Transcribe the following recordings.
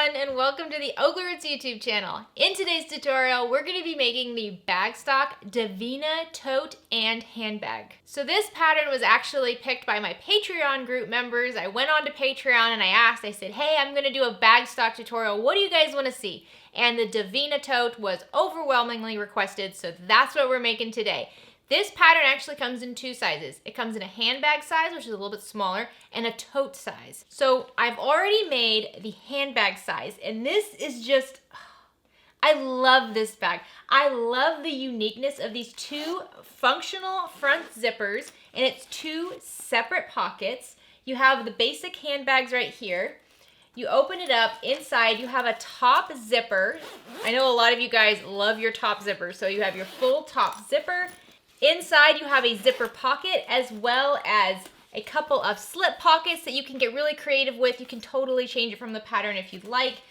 everyone, and welcome to the OklaRoots YouTube channel. In today's tutorial, we're going to be making the Bagstock Divina tote and handbag. So this pattern was actually picked by my Patreon group members. I went on to Patreon and I said, hey, I'm going to do a Bagstock tutorial. What do you guys want to see? And the Divina tote was overwhelmingly requested, so that's what we're making today. This pattern actually comes in two sizes. It comes in a handbag size, which is a little bit smaller, and a tote size. So I've already made the handbag size, and this is just, I love this bag. I love the uniqueness of these two functional front zippers, and it's two separate pockets. You have the basic handbags right here. You open it up, inside you have a top zipper. I know a lot of you guys love your top zipper, so you have your full top zipper. Inside you have a zipper pocket as well as a couple of slip pockets that you can get really creative with. You can totally change it from the pattern if you'd like.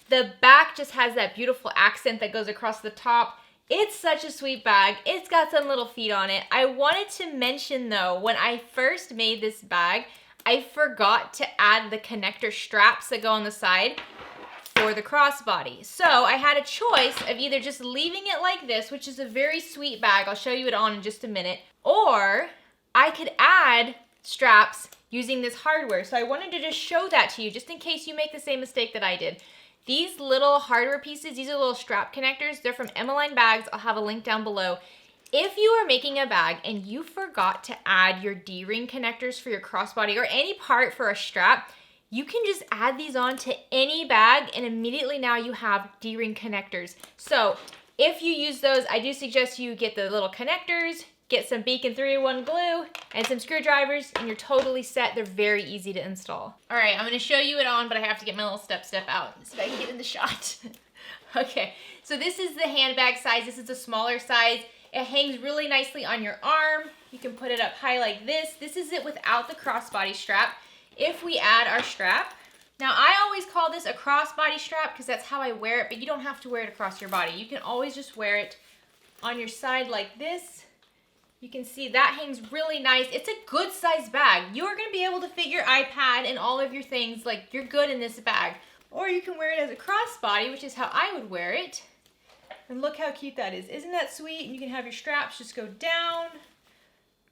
The back just has that beautiful accent that goes across the top. It's such a sweet bag. It's got some little feet on it. I wanted to mention though, when I first made this bag, I forgot to add the connector straps that go on the side for the crossbody. So I had a choice of either just leaving it like this, which is a very sweet bag, I'll show you it on in just a minute, or I could add straps using this hardware. So I wanted to just show that to you just in case you make the same mistake that I did. These little hardware pieces, these are little strap connectors. They're from Emmeline Bags. I'll have a link down below. If you are making a bag and you forgot to add your D-ring connectors for your crossbody or any part for a strap, you can just add these on to any bag and immediately now you have D-ring connectors. So if you use those, I do suggest you get the little connectors, get some Beacon 3-in-1 glue and some screwdrivers and you're totally set. They're very easy to install. All right, I'm gonna show you it on, but I have to get my little step out so I can get in the shot. Okay, so this is the handbag size. This is the smaller size. It hangs really nicely on your arm. You can put it up high like this. This is it without the crossbody strap. If we add our strap, now I always call this a crossbody strap because that's how I wear it, but you don't have to wear it across your body. You can always just wear it on your side like this. You can see that hangs really nice. It's a good size bag. You're gonna be able to fit your iPad and all of your things, like you're good in this bag. Or you can wear it as a crossbody, which is how I would wear it. And look how cute that is. Isn't that sweet? You can have your straps just go down.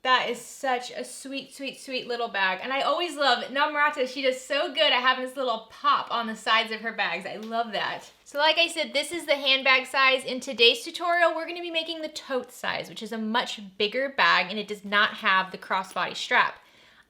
That is such a sweet, sweet, sweet little bag. And I always love Namrata. She does so good at having this little pop on the sides of her bags. I love that. So like I said, this is the handbag size. In today's tutorial, we're gonna be making the tote size, which is a much bigger bag and it does not have the crossbody strap.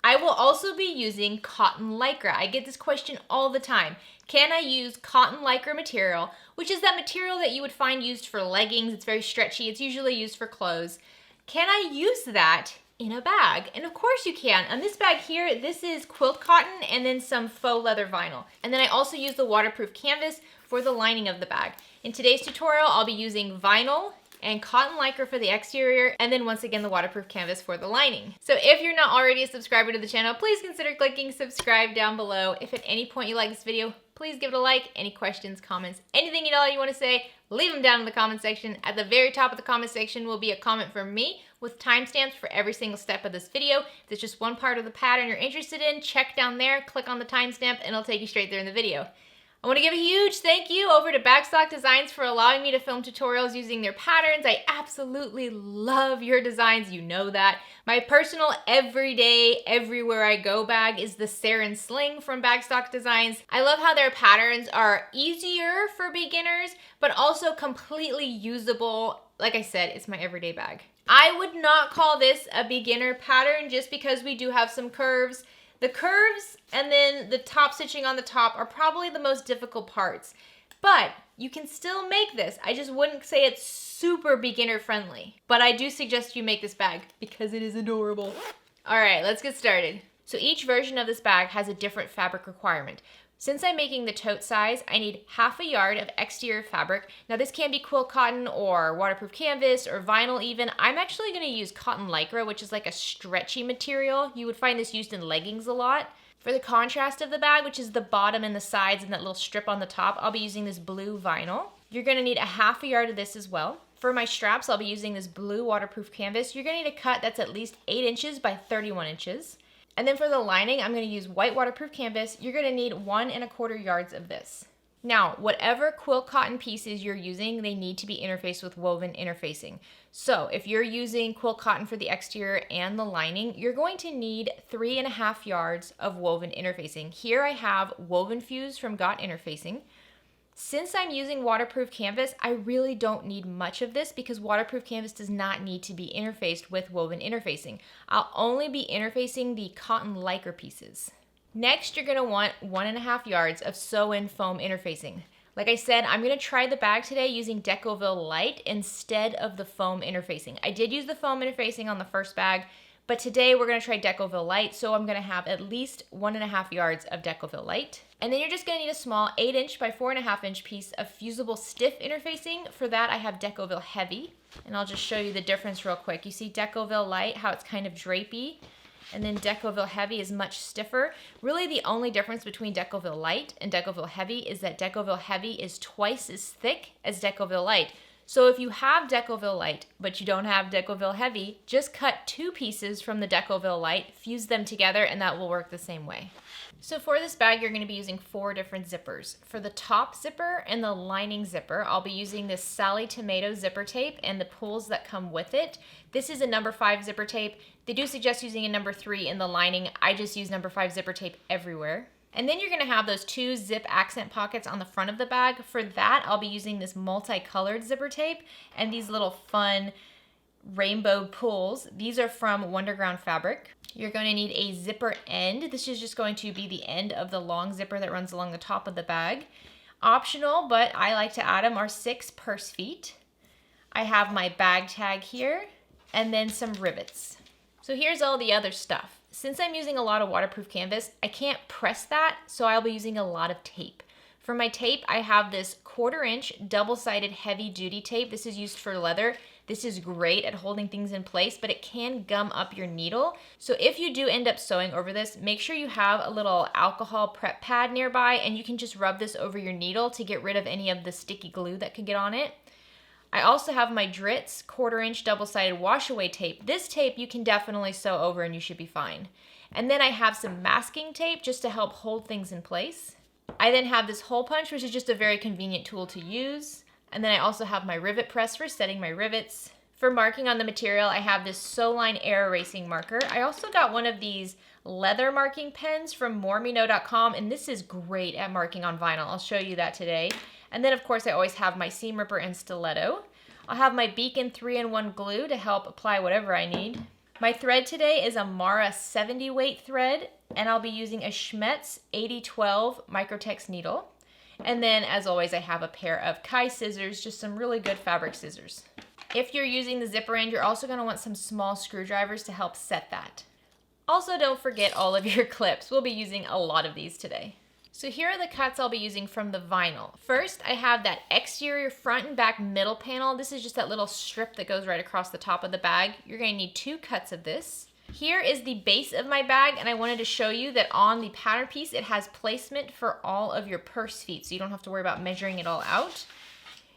I will also be using cotton lycra. I get this question all the time. Can I use cotton lycra material, which is that material that you would find used for leggings. It's very stretchy. It's usually used for clothes. Can I use that in a bag? And of course you can. On this bag here, this is quilt cotton and then some faux leather vinyl. And then I also use the waterproof canvas for the lining of the bag. In today's tutorial, I'll be using vinyl and cotton lycra for the exterior, and then once again the waterproof canvas for the lining. So if you're not already a subscriber to the channel, please consider clicking subscribe down below. If at any point you like this video, please give it a like. Any questions, comments, anything at all you want to say, leave them down in the comment section. At the very top of the comment section will be a comment from me with timestamps for every single step of this video. If there's just one part of the pattern you're interested in, check down there, click on the timestamp, and it'll take you straight there in the video. I want to give a huge thank you over to Bagstock Designs for allowing me to film tutorials using their patterns. I absolutely love your designs, you know that. My personal everyday, everywhere I go bag is the Sarin Sling from Bagstock Designs. I love how their patterns are easier for beginners, but also completely usable. Like I said, it's my everyday bag. I would not call this a beginner pattern just because we do have some curves. The curves and then the top stitching on the top are probably the most difficult parts, but you can still make this. I just wouldn't say it's super beginner friendly, but I do suggest you make this bag because it is adorable. All right, let's get started. So each version of this bag has a different fabric requirement. Since I'm making the tote size, I need ½ yard of exterior fabric. Now this can be quilt cotton or waterproof canvas or vinyl even. I'm actually gonna use cotton lycra, which is like a stretchy material. You would find this used in leggings a lot. For the contrast of the bag, which is the bottom and the sides and that little strip on the top, I'll be using this blue vinyl. You're gonna need ½ yard of this as well. For my straps, I'll be using this blue waterproof canvas. You're gonna need a cut that's at least 8 inches by 31 inches. And then for the lining, I'm gonna use white waterproof canvas. You're gonna need 1¼ yards of this. Now, whatever quilt cotton pieces you're using, they need to be interfaced with woven interfacing. So if you're using quilt cotton for the exterior and the lining, you're going to need 3.5 yards of woven interfacing. Here I have Woven Fuse from Got Interfacing. Since I'm using waterproof canvas, I really don't need much of this because waterproof canvas does not need to be interfaced with woven interfacing. I'll only be interfacing the cotton lycra pieces. Next, you're going to want 1.5 yards of sew-in foam interfacing. Like I said, I'm going to try the bag today using Decoville Light instead of the foam interfacing. I did use the foam interfacing on the first bag, but today we're going to try Decoville Light, so I'm going to have at least 1.5 yards of Decoville Light. And then you're just going to need a small 8" by 4.5" piece of fusible stiff interfacing. For that, I have Decoville Heavy, and I'll just show you the difference real quick. You see Decoville Light, how it's kind of drapey, and then Decoville Heavy is much stiffer. Really, the only difference between Decoville Light and Decoville Heavy is that Decoville Heavy is twice as thick as Decoville Light. So if you have Decoville Light, but you don't have Decoville Heavy, just cut 2 pieces from the Decoville Light, fuse them together, and that will work the same way. So for this bag, you're going to be using 4 different zippers. For the top zipper and the lining zipper, I'll be using this Sally Tomato zipper tape and the pulls that come with it. This is a number 5 zipper tape. They do suggest using a number 3 in the lining. I just use number 5 zipper tape everywhere. And then you're going to have those 2 zip accent pockets on the front of the bag. For that, I'll be using this multicolored zipper tape and these little fun rainbow pulls. These are from Wonderground Fabric. You're going to need a zipper end. This is just going to be the end of the long zipper that runs along the top of the bag. Optional, but I like to add them, are 6 purse feet. I have my bag tag here and then some rivets. So here's all the other stuff. Since I'm using a lot of waterproof canvas, I can't press that, so I'll be using a lot of tape. For my tape, I have this 1/4 inch double-sided heavy-duty tape. This is used for leather. This is great at holding things in place, but it can gum up your needle. So if you do end up sewing over this, make sure you have a little alcohol prep pad nearby, and you can just rub this over your needle to get rid of any of the sticky glue that could get on it. I also have my Dritz 1/4 inch double-sided wash-away tape. This tape you can definitely sew over and you should be fine. And then I have some masking tape just to help hold things in place. I then have this hole punch, which is just a very convenient tool to use. And then I also have my rivet press for setting my rivets. For marking on the material, I have this Soline Air Erasing marker. I also got one of these leather marking pens from moremeknow.com, and this is great at marking on vinyl. I'll show you that today. And then, of course, I always have my seam ripper and stiletto. I'll have my Beacon 3-in-1 glue to help apply whatever I need. My thread today is a Mara 70 weight thread, and I'll be using a Schmetz 8012 Microtex needle. And then, as always, I have a pair of Kai scissors, just some really good fabric scissors. If you're using the zipper end, you're also going to want some small screwdrivers to help set that. Also, don't forget all of your clips. We'll be using a lot of these today. So here are the cuts I'll be using from the vinyl. First, I have that exterior front and back middle panel. This is just that little strip that goes right across the top of the bag. You're going to need 2 cuts of this. Here is the base of my bag, and I wanted to show you that on the pattern piece, it has placement for all of your purse feet, so you don't have to worry about measuring it all out.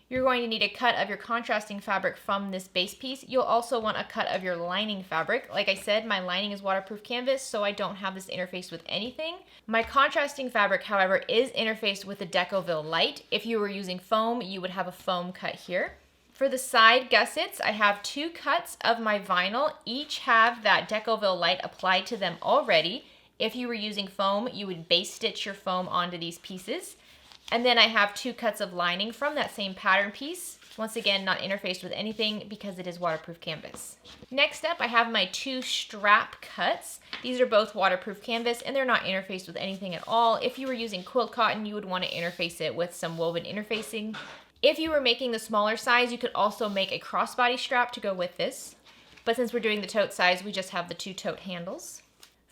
You're going to need a cut of your contrasting fabric from this base piece. You'll also want a cut of your lining fabric. Like I said, my lining is waterproof canvas, so I don't have this interfaced with anything. My contrasting fabric, however, is interfaced with the Decoville Light. If you were using foam, you would have a foam cut here. For the side gussets, I have 2 cuts of my vinyl. Each have that Decoville Light applied to them already. If you were using foam, you would base stitch your foam onto these pieces. And then I have 2 cuts of lining from that same pattern piece. Once again, not interfaced with anything because it is waterproof canvas. Next up, I have my 2 strap cuts. These are both waterproof canvas and they're not interfaced with anything at all. If you were using quilt cotton, you would want to interface it with some woven interfacing. If you were making the smaller size, you could also make a crossbody strap to go with this. But since we're doing the tote size, we just have the 2 tote handles.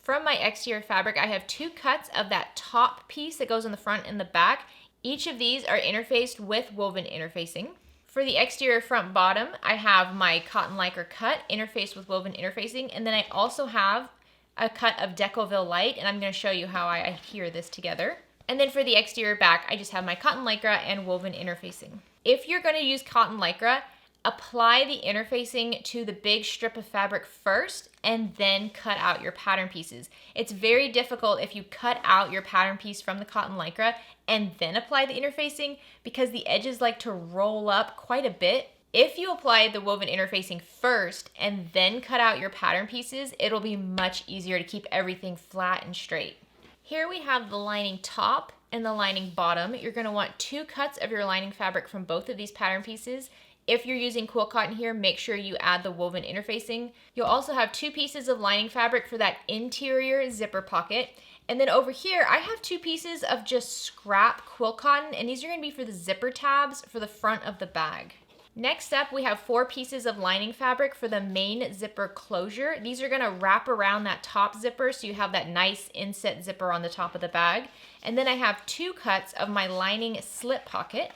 From my exterior fabric, I have 2 cuts of that top piece that goes in the front and the back. Each of these are interfaced with woven interfacing. For the exterior front bottom, I have my cotton lycra cut interfaced with woven interfacing, and then I also have a cut of Decoville Light, and I'm going to show you how I adhere this together. And then for the exterior back, I just have my cotton lycra and woven interfacing. If you're going to use cotton lycra, apply the interfacing to the big strip of fabric first and then cut out your pattern pieces. It's very difficult if you cut out your pattern piece from the cotton lycra and then apply the interfacing because the edges like to roll up quite a bit. If you apply the woven interfacing first and then cut out your pattern pieces, it'll be much easier to keep everything flat and straight. Here we have the lining top and the lining bottom. You're going to want 2 cuts of your lining fabric from both of these pattern pieces. If you're using quill cotton here, make sure you add the woven interfacing. You'll also have 2 pieces of lining fabric for that interior zipper pocket. And then over here, I have 2 pieces of just scrap quill cotton, and these are going to be for the zipper tabs for the front of the bag. Next up, we have 4 pieces of lining fabric for the main zipper closure. These are gonna wrap around that top zipper so you have that nice inset zipper on the top of the bag. And then I have 2 cuts of my lining slip pocket.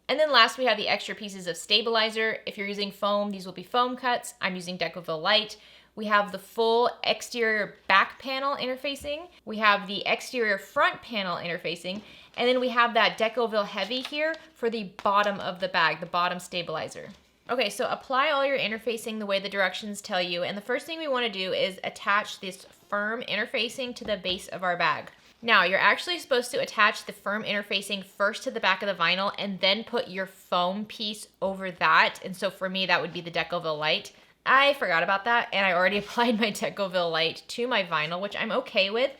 And then last, we have the extra pieces of stabilizer. If you're using foam, these will be foam cuts. I'm using Decoville Light. We have the full exterior back panel interfacing. We have the exterior front panel interfacing. And then we have that Decoville Heavy here for the bottom of the bag, the bottom stabilizer. Okay, so apply all your interfacing the way the directions tell you. And the first thing we want to do is attach this firm interfacing to the base of our bag. Now, you're actually supposed to attach the firm interfacing first to the back of the vinyl and then put your foam piece over that. And so for me, that would be the Decoville Light. I forgot about that, and I already applied my Decoville Light to my vinyl, which I'm okay with.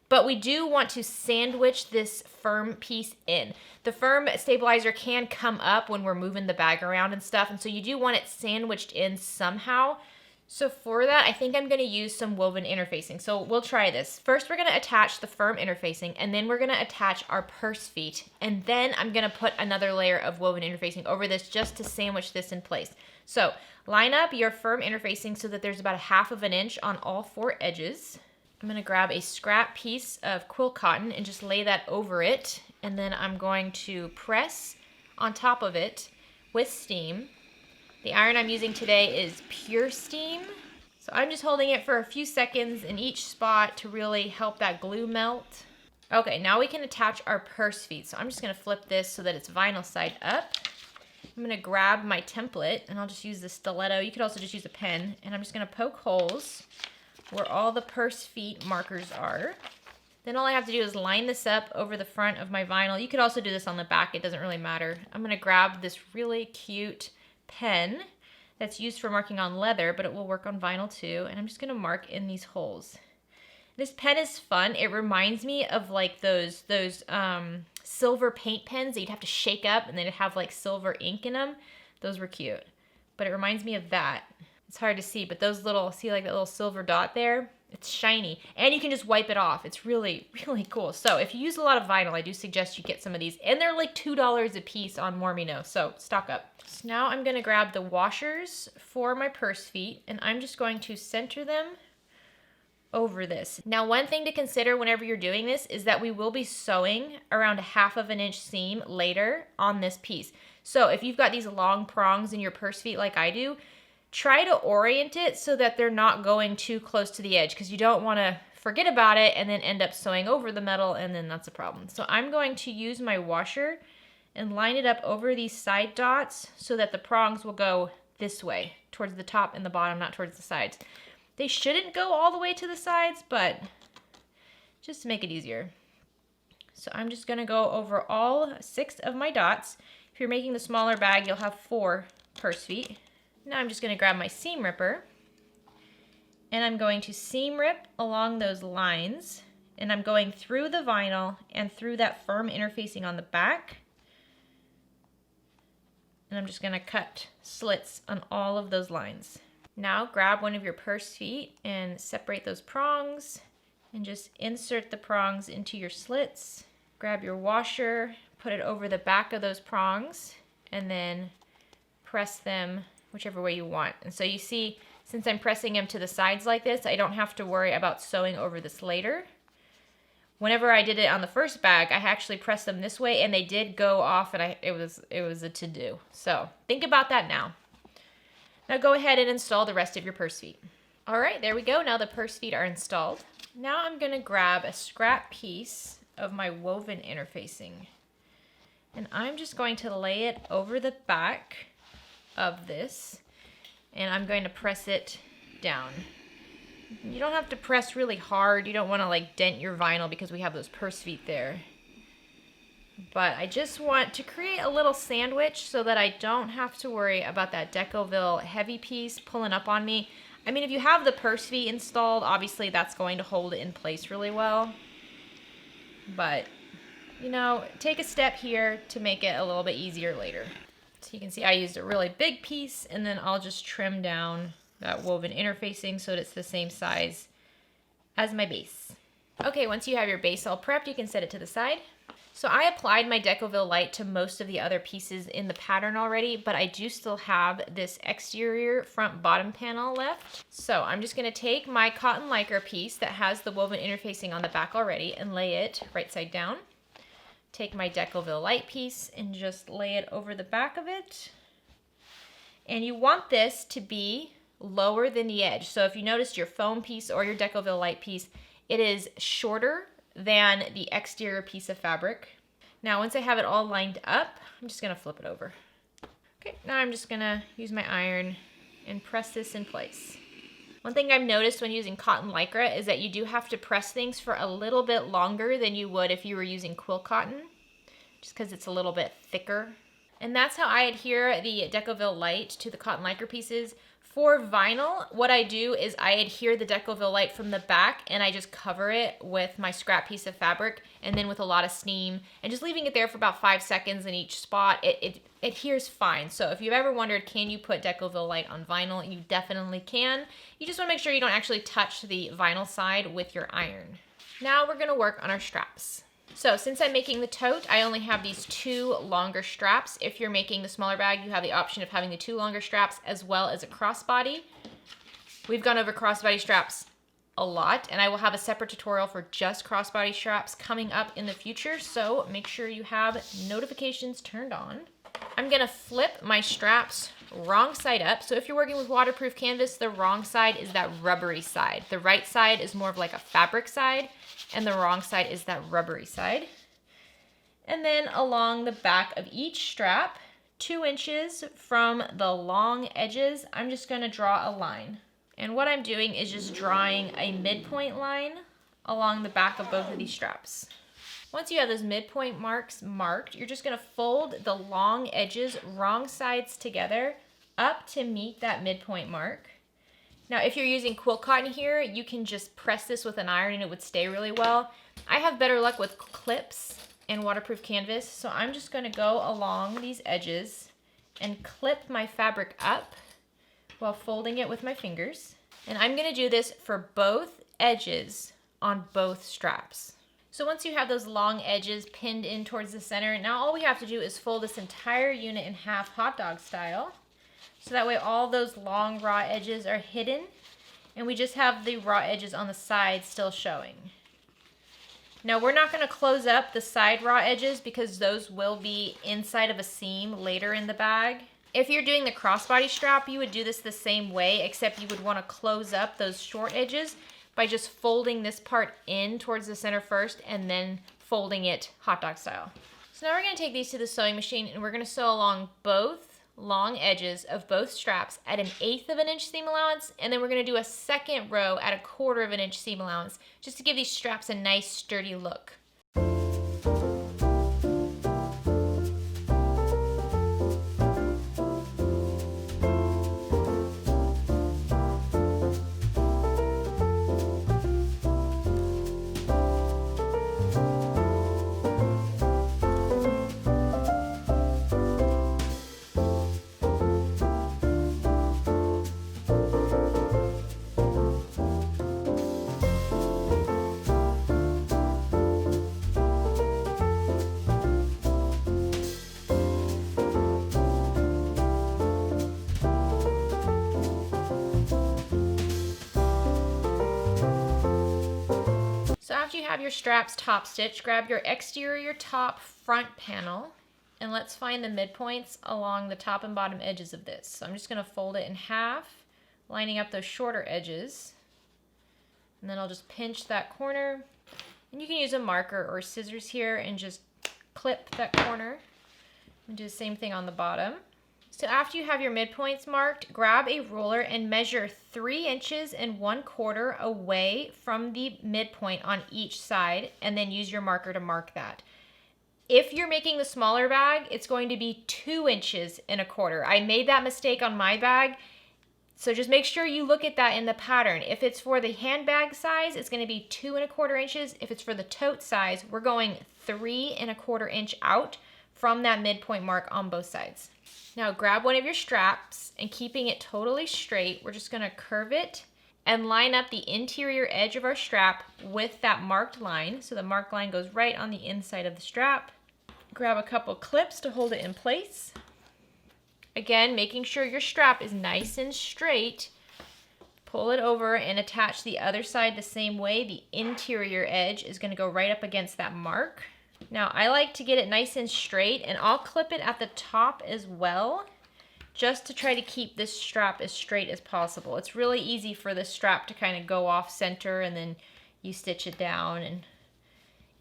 But we do want to sandwich this firm piece in. The firm stabilizer can come up when we're moving the bag around and stuff, and so you do want it sandwiched in somehow. So for that, I think I'm gonna use some woven interfacing. So we'll try this. First, we're gonna attach the firm interfacing, and then we're gonna attach our purse feet. And then I'm gonna put another layer of woven interfacing over this just to sandwich this in place. So line up your firm interfacing so that there's about 1/2 inch on all 4 edges. I'm gonna grab a scrap piece of quill cotton and just lay that over it. And then I'm going to press on top of it with steam. The iron I'm using today is Pure Steam. So I'm just holding it for a few seconds in each spot to really help that glue melt. Okay, now we can attach our purse feet. So I'm just gonna flip this so that it's vinyl side up. I'm gonna grab my template and I'll just use the stiletto. You could also just use a pen. And I'm just gonna poke holes where all the purse feet markers are. Then all I have to do is line this up over the front of my vinyl. You could also do this on the back, it doesn't really matter. I'm gonna grab this really cute pen that's used for marking on leather, but it will work on vinyl too, and I'm just gonna mark in these holes. This pen is fun. It reminds me of like those silver paint pens that you'd have to shake up and then it'd have like silver ink in them. Those were cute, but it reminds me of that. It's hard to see, but those little, see like that little silver dot there? It's shiny, and you can just wipe it off. It's really, really cool. So if you use a lot of vinyl, I do suggest you get some of these, and they're like $2 a piece on Mormino, so stock up. So now I'm gonna grab the washers for my purse feet, and I'm just going to center them over this. Now, one thing to consider whenever you're doing this is that we will be sewing around 1/2 inch seam later on this piece. So if you've got these long prongs in your purse feet like I do, try to orient it so that they're not going too close to the edge, because you don't want to forget about it and then end up sewing over the metal, and then that's a problem. So I'm going to use my washer and line it up over these side dots so that the prongs will go this way, towards the top and the bottom, not towards the sides. They shouldn't go all the way to the sides, but just to make it easier. So I'm just going to go over all 6 of my dots. If you're making the smaller bag, you'll have 4 purse feet. Now I'm just going to grab my seam ripper, and I'm going to seam rip along those lines, and I'm going through the vinyl and through that firm interfacing on the back, and I'm just going to cut slits on all of those lines. Now grab one of your purse feet and separate those prongs and just insert the prongs into your slits. Grab your washer, put it over the back of those prongs, and then press them whichever way you want. And so you see, since I'm pressing them to the sides like this, I don't have to worry about sewing over this later. Whenever I did it on the first bag, I actually pressed them this way and they did go off, and it was a to-do. So think about that now. Now go ahead and install the rest of your purse feet. All right, there we go. Now the purse feet are installed. Now I'm gonna grab a scrap piece of my woven interfacing, and I'm just going to lay it over the back of this, and I'm going to press it down. You don't have to press really hard. You don't want to like dent your vinyl because we have those purse feet there. but I just want to create a little sandwich so that I don't have to worry about that Decoville heavy piece pulling up on me. I mean, if you have the purse V installed, obviously that's going to hold it in place really well. But, you know, take a step here to make it a little bit easier later. So you can see I used a really big piece, and then I'll just trim down that woven interfacing so that it's the same size as my base. Okay, once you have your base all prepped, you can set it to the side. So I applied my Decoville light to most of the other pieces in the pattern already, but I do still have this exterior front bottom panel left. So I'm just gonna take my cotton lycra piece that has the woven interfacing on the back already and lay it right side down. Take my Decoville light piece and just lay it over the back of it. And you want this to be lower than the edge. So if you noticed your foam piece or your Decoville light piece, it is shorter than the exterior piece of fabric. Now, once I have it all lined up, I'm just gonna flip it over. Okay, now I'm just gonna use my iron and press this in place. One thing I've noticed when using cotton lycra is that you do have to press things for a little bit longer than you would if you were using quilt cotton, just because it's a little bit thicker. And that's how I adhere the Decoville light to the cotton lycra pieces. For vinyl, what I do is I adhere the Decoville light from the back and I just cover it with my scrap piece of fabric and then with a lot of steam and just leaving it there for about 5 seconds in each spot. It adheres fine. So if you've ever wondered, can you put Decoville light on vinyl? You definitely can. You just want to make sure you don't actually touch the vinyl side with your iron. Now we're going to work on our straps. So since I'm making the tote, I only have these 2 longer straps. If you're making the smaller bag, you have the option of having the 2 longer straps as well as a crossbody. We've gone over crossbody straps a lot, and I will have a separate tutorial for just crossbody straps coming up in the future, so make sure you have notifications turned on. I'm gonna flip my straps wrong side up. So if you're working with waterproof canvas, the wrong side is that rubbery side. The right side is more of like a fabric side, and the wrong side is that rubbery side. And then along the back of each strap, 2 inches from the long edges, I'm just gonna draw a line. And what I'm doing is just drawing a midpoint line along the back of both of these straps. Once you have those midpoint marks marked, you're just gonna fold the long edges, wrong sides together, up to meet that midpoint mark. Now, if you're using quilt cotton here, you can just press this with an iron and it would stay really well. I have better luck with clips and waterproof canvas, so I'm just gonna go along these edges and clip my fabric up while folding it with my fingers. And I'm gonna do this for both edges on both straps. So once you have those long edges pinned in towards the center, now all we have to do is fold this entire unit in half hot dog style. So that way all those long raw edges are hidden and we just have the raw edges on the side still showing. Now we're not gonna close up the side raw edges because those will be inside of a seam later in the bag. If you're doing the crossbody strap, you would do this the same way, except you would wanna close up those short edges by just folding this part in towards the center first and then folding it hot dog style. So now we're gonna take these to the sewing machine and we're gonna sew along both long edges of both straps at 1/8 of an inch seam allowance, and then we're going to do a second row at 1/4 of an inch seam allowance just to give these straps a nice sturdy look. So after you have your straps top stitched, grab your exterior top front panel and let's find the midpoints along the top and bottom edges of this. So I'm just going to fold it in half, lining up those shorter edges. And then I'll just pinch that corner. And you can use a marker or scissors here and just clip that corner. And do the same thing on the bottom. So after you have your midpoints marked, grab a ruler and measure 3 inches and 1/4 away from the midpoint on each side, and then use your marker to mark that. If you're making the smaller bag, it's going to be 2 inches and a quarter. I made that mistake on my bag. So just make sure you look at that in the pattern. If it's for the handbag size, it's gonna be 2 1/4 inches. If it's for the tote size, we're going 3 1/4 inch out from that midpoint mark on both sides. Now grab one of your straps and keeping it totally straight, we're just gonna curve it and line up the interior edge of our strap with that marked line. So the marked line goes right on the inside of the strap. Grab a couple clips to hold it in place. Again, making sure your strap is nice and straight. Pull it over and attach the other side the same way. The interior edge is gonna go right up against that mark. Now, I like to get it nice and straight, and I'll clip it at the top as well, just to try to keep this strap as straight as possible. It's really easy for the strap to kind of go off center, and then you stitch it down and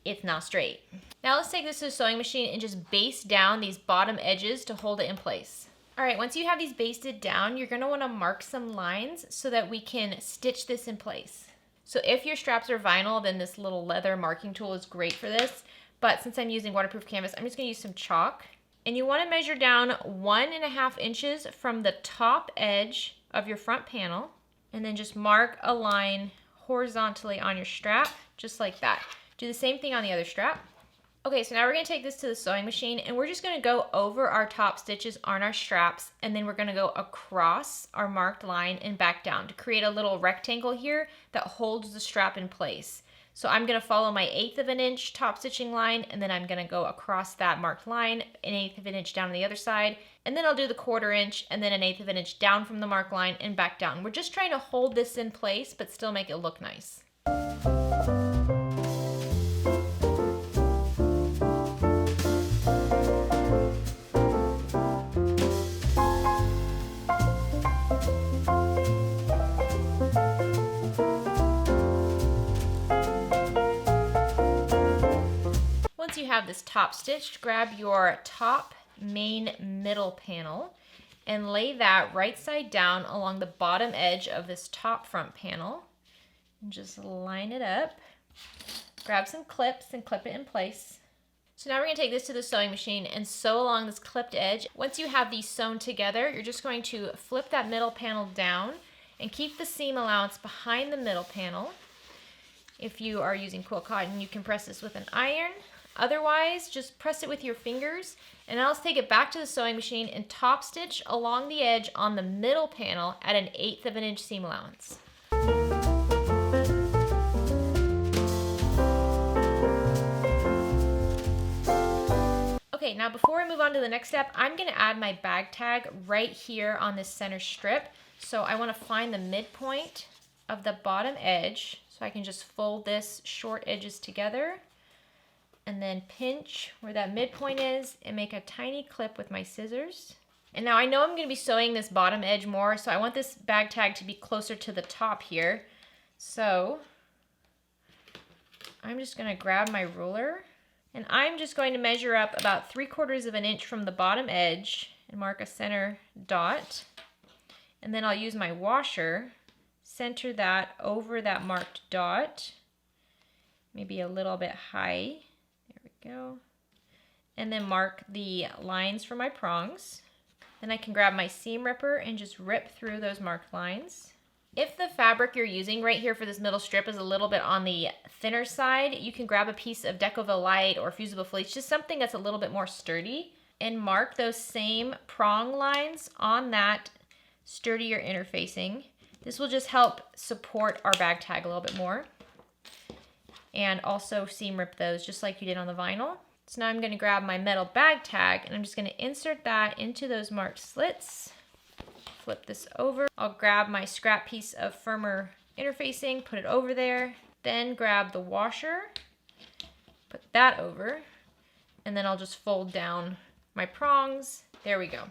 it's not straight. Now let's take this to the sewing machine and just baste down these bottom edges to hold it in place. All right, once you have these basted down, you're gonna wanna mark some lines so that we can stitch this in place. So if your straps are vinyl, then this little leather marking tool is great for this. But since I'm using waterproof canvas, I'm just gonna use some chalk. And you wanna measure down 1 1/2 inches from the top edge of your front panel, and then just mark a line horizontally on your strap, just like that. Do the same thing on the other strap. Okay, so now we're gonna take this to the sewing machine, and we're just gonna go over our top stitches on our straps, and then we're gonna go across our marked line and back down to create a little rectangle here that holds the strap in place. So I'm gonna follow my 1/8 of an inch top stitching line, and then I'm gonna go across that marked line, 1/8 of an inch down on the other side, and then I'll do the 1/4 inch, and then 1/8 of an inch down from the marked line and back down. We're just trying to hold this in place, but still make it look nice. Once you have this top stitched, grab your top main middle panel and lay that right side down along the bottom edge of this top front panel. And just line it up. Grab some clips and clip it in place. So now we're gonna take this to the sewing machine and sew along this clipped edge. Once you have these sewn together, you're just going to flip that middle panel down and keep the seam allowance behind the middle panel. If you are using quilt cotton, you can press this with an iron. Otherwise, just press it with your fingers, and now let's take it back to the sewing machine and top stitch along the edge on the middle panel at an 1/8 of an inch seam allowance. Okay, now before I move on to the next step, I'm gonna add my bag tag right here on this center strip. So I wanna find the midpoint of the bottom edge, so I can just fold this short edges together, and then pinch where that midpoint is and make a tiny clip with my scissors. And now I know I'm gonna be sewing this bottom edge more, so I want this bag tag to be closer to the top here. So I'm just gonna grab my ruler, and I'm just going to measure up about 3/4 of an inch from the bottom edge and mark a center dot. And then I'll use my washer, center that over that marked dot, maybe a little bit high. Go. And then mark the lines for my prongs. Then I can grab my seam ripper and just rip through those marked lines. If the fabric you're using right here for this middle strip is a little bit on the thinner side, you can grab a piece of Decoville Light or fusible fleece, just something that's a little bit more sturdy, and mark those same prong lines on that sturdier interfacing. This will just help support our bag tag a little bit more. And also seam rip those just like you did on the vinyl. So now I'm gonna grab my metal bag tag, and I'm just gonna insert that into those marked slits. Flip this over. I'll grab my scrap piece of firmer interfacing, put it over there, then grab the washer, put that over, and then I'll just fold down my prongs. There we go.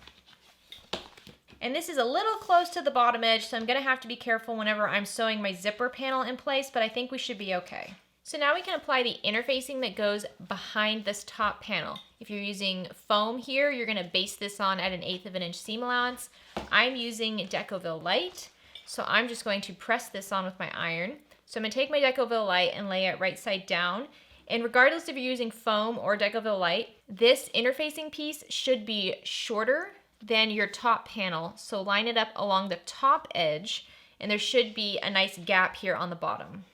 And this is a little close to the bottom edge, so I'm gonna have to be careful whenever I'm sewing my zipper panel in place, but I think we should be okay. So now we can apply the interfacing that goes behind this top panel. If you're using foam here, you're gonna base this on at an 1/8 of an inch seam allowance. I'm using Decoville Light, so I'm just going to press this on with my iron. So I'm gonna take my Decoville Light and lay it right side down, And regardless if you're using foam or Decoville Light, this interfacing piece should be shorter than your top panel. So line it up along the top edge, and there should be a nice gap here on the bottom.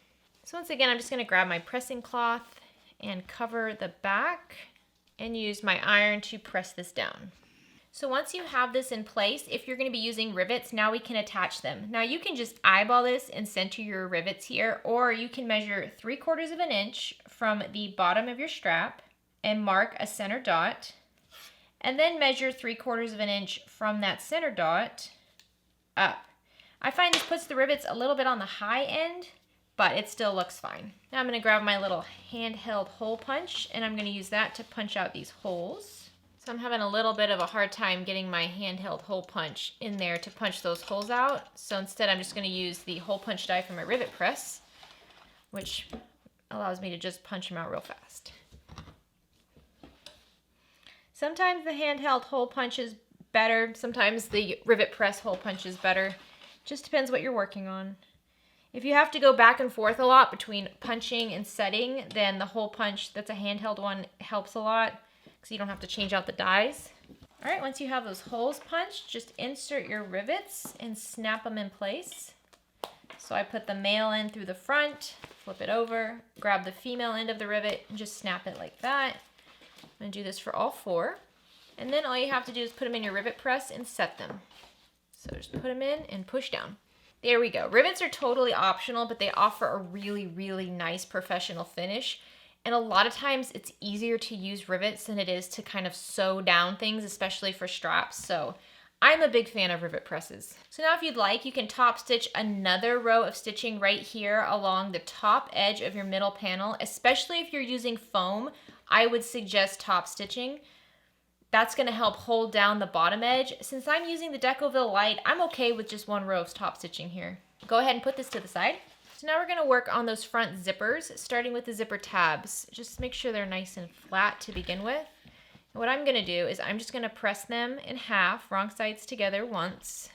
So once again, I'm just gonna grab my pressing cloth and cover the back and use my iron to press this down. So once you have this in place, if you're gonna be using rivets, now we can attach them. Now you can just eyeball this and center your rivets here, or you can measure 3/4 of an inch from the bottom of your strap and mark a center dot, and then measure 3/4 of an inch from that center dot up. I find this puts the rivets a little bit on the high end, but it still looks fine. Now I'm gonna grab my little handheld hole punch, and I'm gonna use that to punch out these holes. So I'm having a little bit of a hard time getting my handheld hole punch in there to punch those holes out. So instead I'm just gonna use the hole punch die from my rivet press, which allows me to just punch them out real fast. Sometimes the handheld hole punch is better, sometimes the rivet press hole punch is better. Just depends what you're working on. If you have to go back and forth a lot between punching and setting, then the hole punch that's a handheld one helps a lot, because you don't have to change out the dies. All right, once you have those holes punched, just insert your rivets and snap them in place. So I put the male end through the front, flip it over, grab the female end of the rivet, and just snap it like that. I'm gonna do this for all 4. And then all you have to do is put them in your rivet press and set them. So just put them in and push down. There we go. Rivets are totally optional, but they offer a really, really nice professional finish. And a lot of times it's easier to use rivets than it is to kind of sew down things, especially for straps. So I'm a big fan of rivet presses. So now if you'd like, you can top stitch another row of stitching right here along the top edge of your middle panel. Especially if you're using foam, I would suggest top stitching. That's gonna help hold down the bottom edge. Since I'm using the Decoville Light, I'm okay with just 1 row of top stitching here. Go ahead and put this to the side. So now we're gonna work on those front zippers, starting with the zipper tabs. Just make sure they're nice and flat to begin with. And what I'm gonna do is I'm just gonna press them in half, wrong sides together once,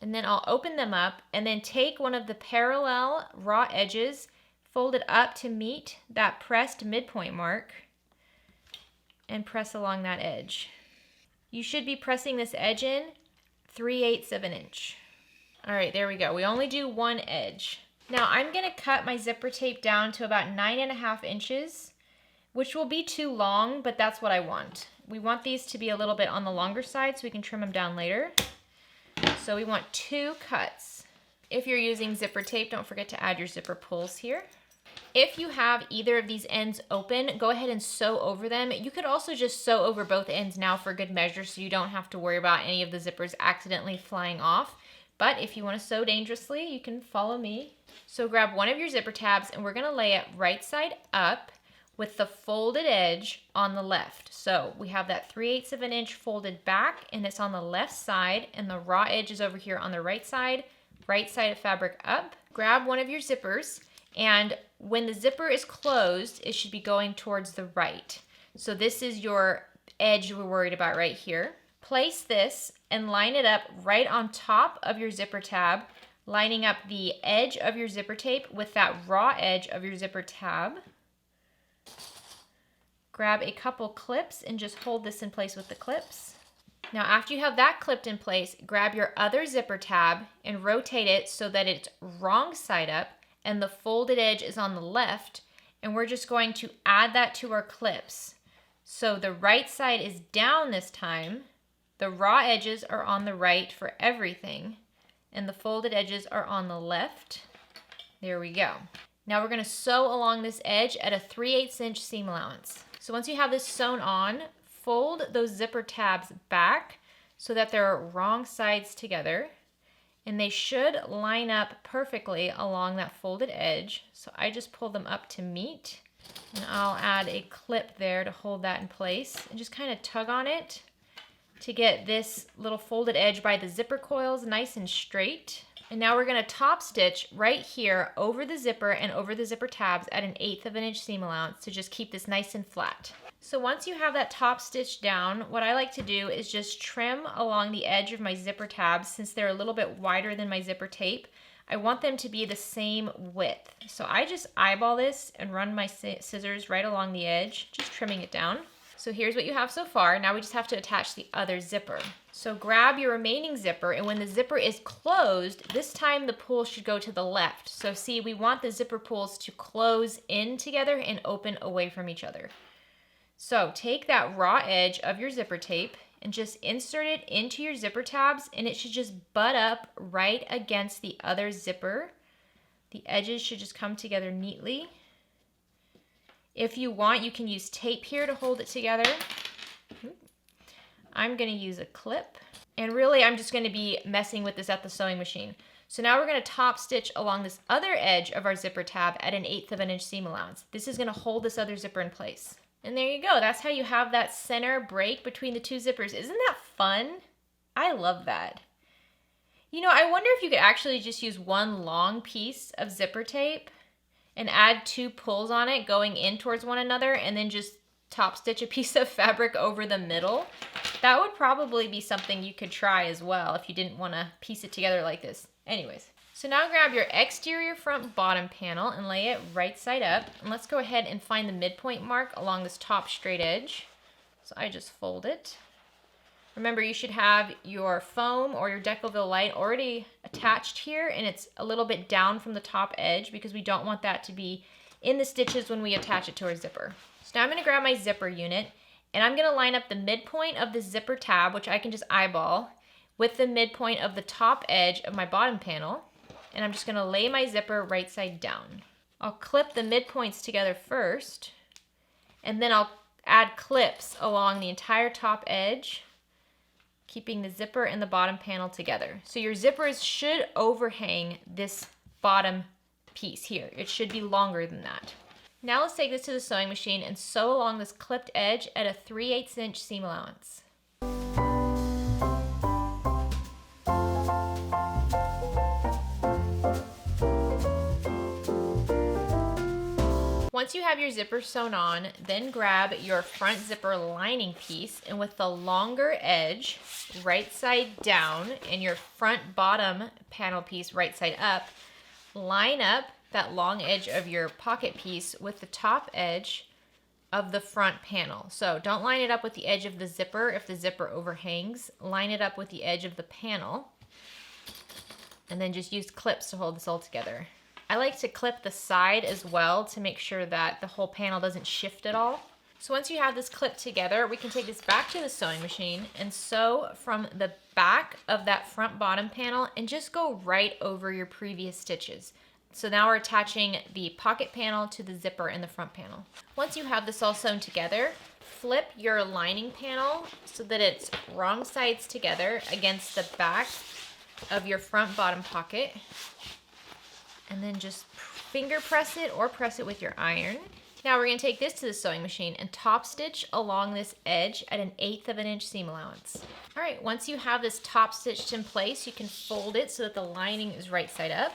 and then I'll open them up and then take one of the parallel raw edges, fold it up to meet that pressed midpoint mark, and press along that edge. You should be pressing this edge in 3/8 of an inch. All right, there we go. We only do 1 edge. Now I'm gonna cut my zipper tape down to about 9.5 inches, which will be too long, but that's what I want. We want these to be a little bit on the longer side so we can trim them down later. So we want 2 cuts. If you're using zipper tape, don't forget to add your zipper pulls here. If you have either of these ends open, go ahead and sew over them. You could also just sew over both ends now for good measure so you don't have to worry about any of the zippers accidentally flying off. But if you want to sew dangerously, you can follow me. So grab one of your zipper tabs and we're going to lay it right side up with the folded edge on the left. So we have that 3/8 of an inch folded back and it's on the left side, and the raw edge is over here on the right side of fabric up. Grab one of your zippers, and when the zipper is closed, it should be going towards the right. So this is your edge we're worried about right here. Place this and line it up right on top of your zipper tab, lining up the edge of your zipper tape with that raw edge of your zipper tab. Grab a couple clips and just hold this in place with the clips. Now after you have that clipped in place, grab your other zipper tab and rotate it so that it's wrong side up and the folded edge is on the left, and we're just going to add that to our clips. So the right side is down this time, the raw edges are on the right for everything, and the folded edges are on the left. There we go. Now we're gonna sew along this edge at a 3/8 inch seam allowance. So once you have this sewn on, fold those zipper tabs back so that they're wrong sides together, and they should line up perfectly along that folded edge. So I just pull them up to meet, and I'll add a clip there to hold that in place and just kind of tug on it to get this little folded edge by the zipper coils nice and straight. And now we're gonna top stitch right here over the zipper and over the zipper tabs at an 1/8 of an inch seam allowance to just keep this nice and flat. So once you have that top stitch down, what I like to do is just trim along the edge of my zipper tabs. Since they're a little bit wider than my zipper tape, I want them to be the same width. So I just eyeball this and run my scissors right along the edge, just trimming it down. So here's what you have so far. Now we just have to attach the other zipper. So grab your remaining zipper, and when the zipper is closed, this time the pull should go to the left. So see, we want the zipper pulls to close in together and open away from each other. So take that raw edge of your zipper tape and just insert it into your zipper tabs, and it should just butt up right against the other zipper. The edges should just come together neatly. If you want, you can use tape here to hold it together. I'm going to use a clip, and really I'm just going to be messing with this at the sewing machine. So now we're going to top stitch along this other edge of our zipper tab at 1/8 of an inch seam allowance. This is going to hold this other zipper in place. And there you go. That's how you have that center break between the two zippers. Isn't that fun? I love that. You know, I wonder if you could actually just use one long piece of zipper tape and add 2 pulls on it going in towards one another, and then just top stitch a piece of fabric over the middle. That would probably be something you could try as well if you didn't want to piece it together like this. Anyways, so now grab your exterior front bottom panel and lay it right side up. And let's go ahead and find the midpoint mark along this top straight edge. So I just fold it. Remember, you should have your foam or your Decoville light already attached here, and it's a little bit down from the top edge because we don't want that to be in the stitches when we attach it to our zipper. So now I'm going to grab my zipper unit, and I'm going to line up the midpoint of the zipper tab, which I can just eyeball, with the midpoint of the top edge of my bottom panel. And I'm just going to lay my zipper right side down. I'll clip the midpoints together first, and then I'll add clips along the entire top edge, keeping the zipper and the bottom panel together. So your zippers should overhang this bottom piece here. It should be longer than that. Now let's take this to the sewing machine and sew along this clipped edge at a 3/8 inch seam allowance. Once you have your zipper sewn on, then grab your front zipper lining piece, and with the longer edge right side down and your front bottom panel piece right side up, line up that long edge of your pocket piece with the top edge of the front panel. So don't line it up with the edge of the zipper if the zipper overhangs. Line it up with the edge of the panel, and then just use clips to hold this all together. I like to clip the side as well to make sure that the whole panel doesn't shift at all. So once you have this clipped together, we can take this back to the sewing machine and sew from the back of that front bottom panel and just go right over your previous stitches. So now we're attaching the pocket panel to the zipper in the front panel. Once you have this all sewn together, flip your lining panel so that it's wrong sides together against the back of your front bottom pocket. And then just finger press it or press it with your iron. Now we're going to take this to the sewing machine and top stitch along this edge at 1/8 of an inch seam allowance. All right, once you have this top stitched in place, you can fold it so that the lining is right side up.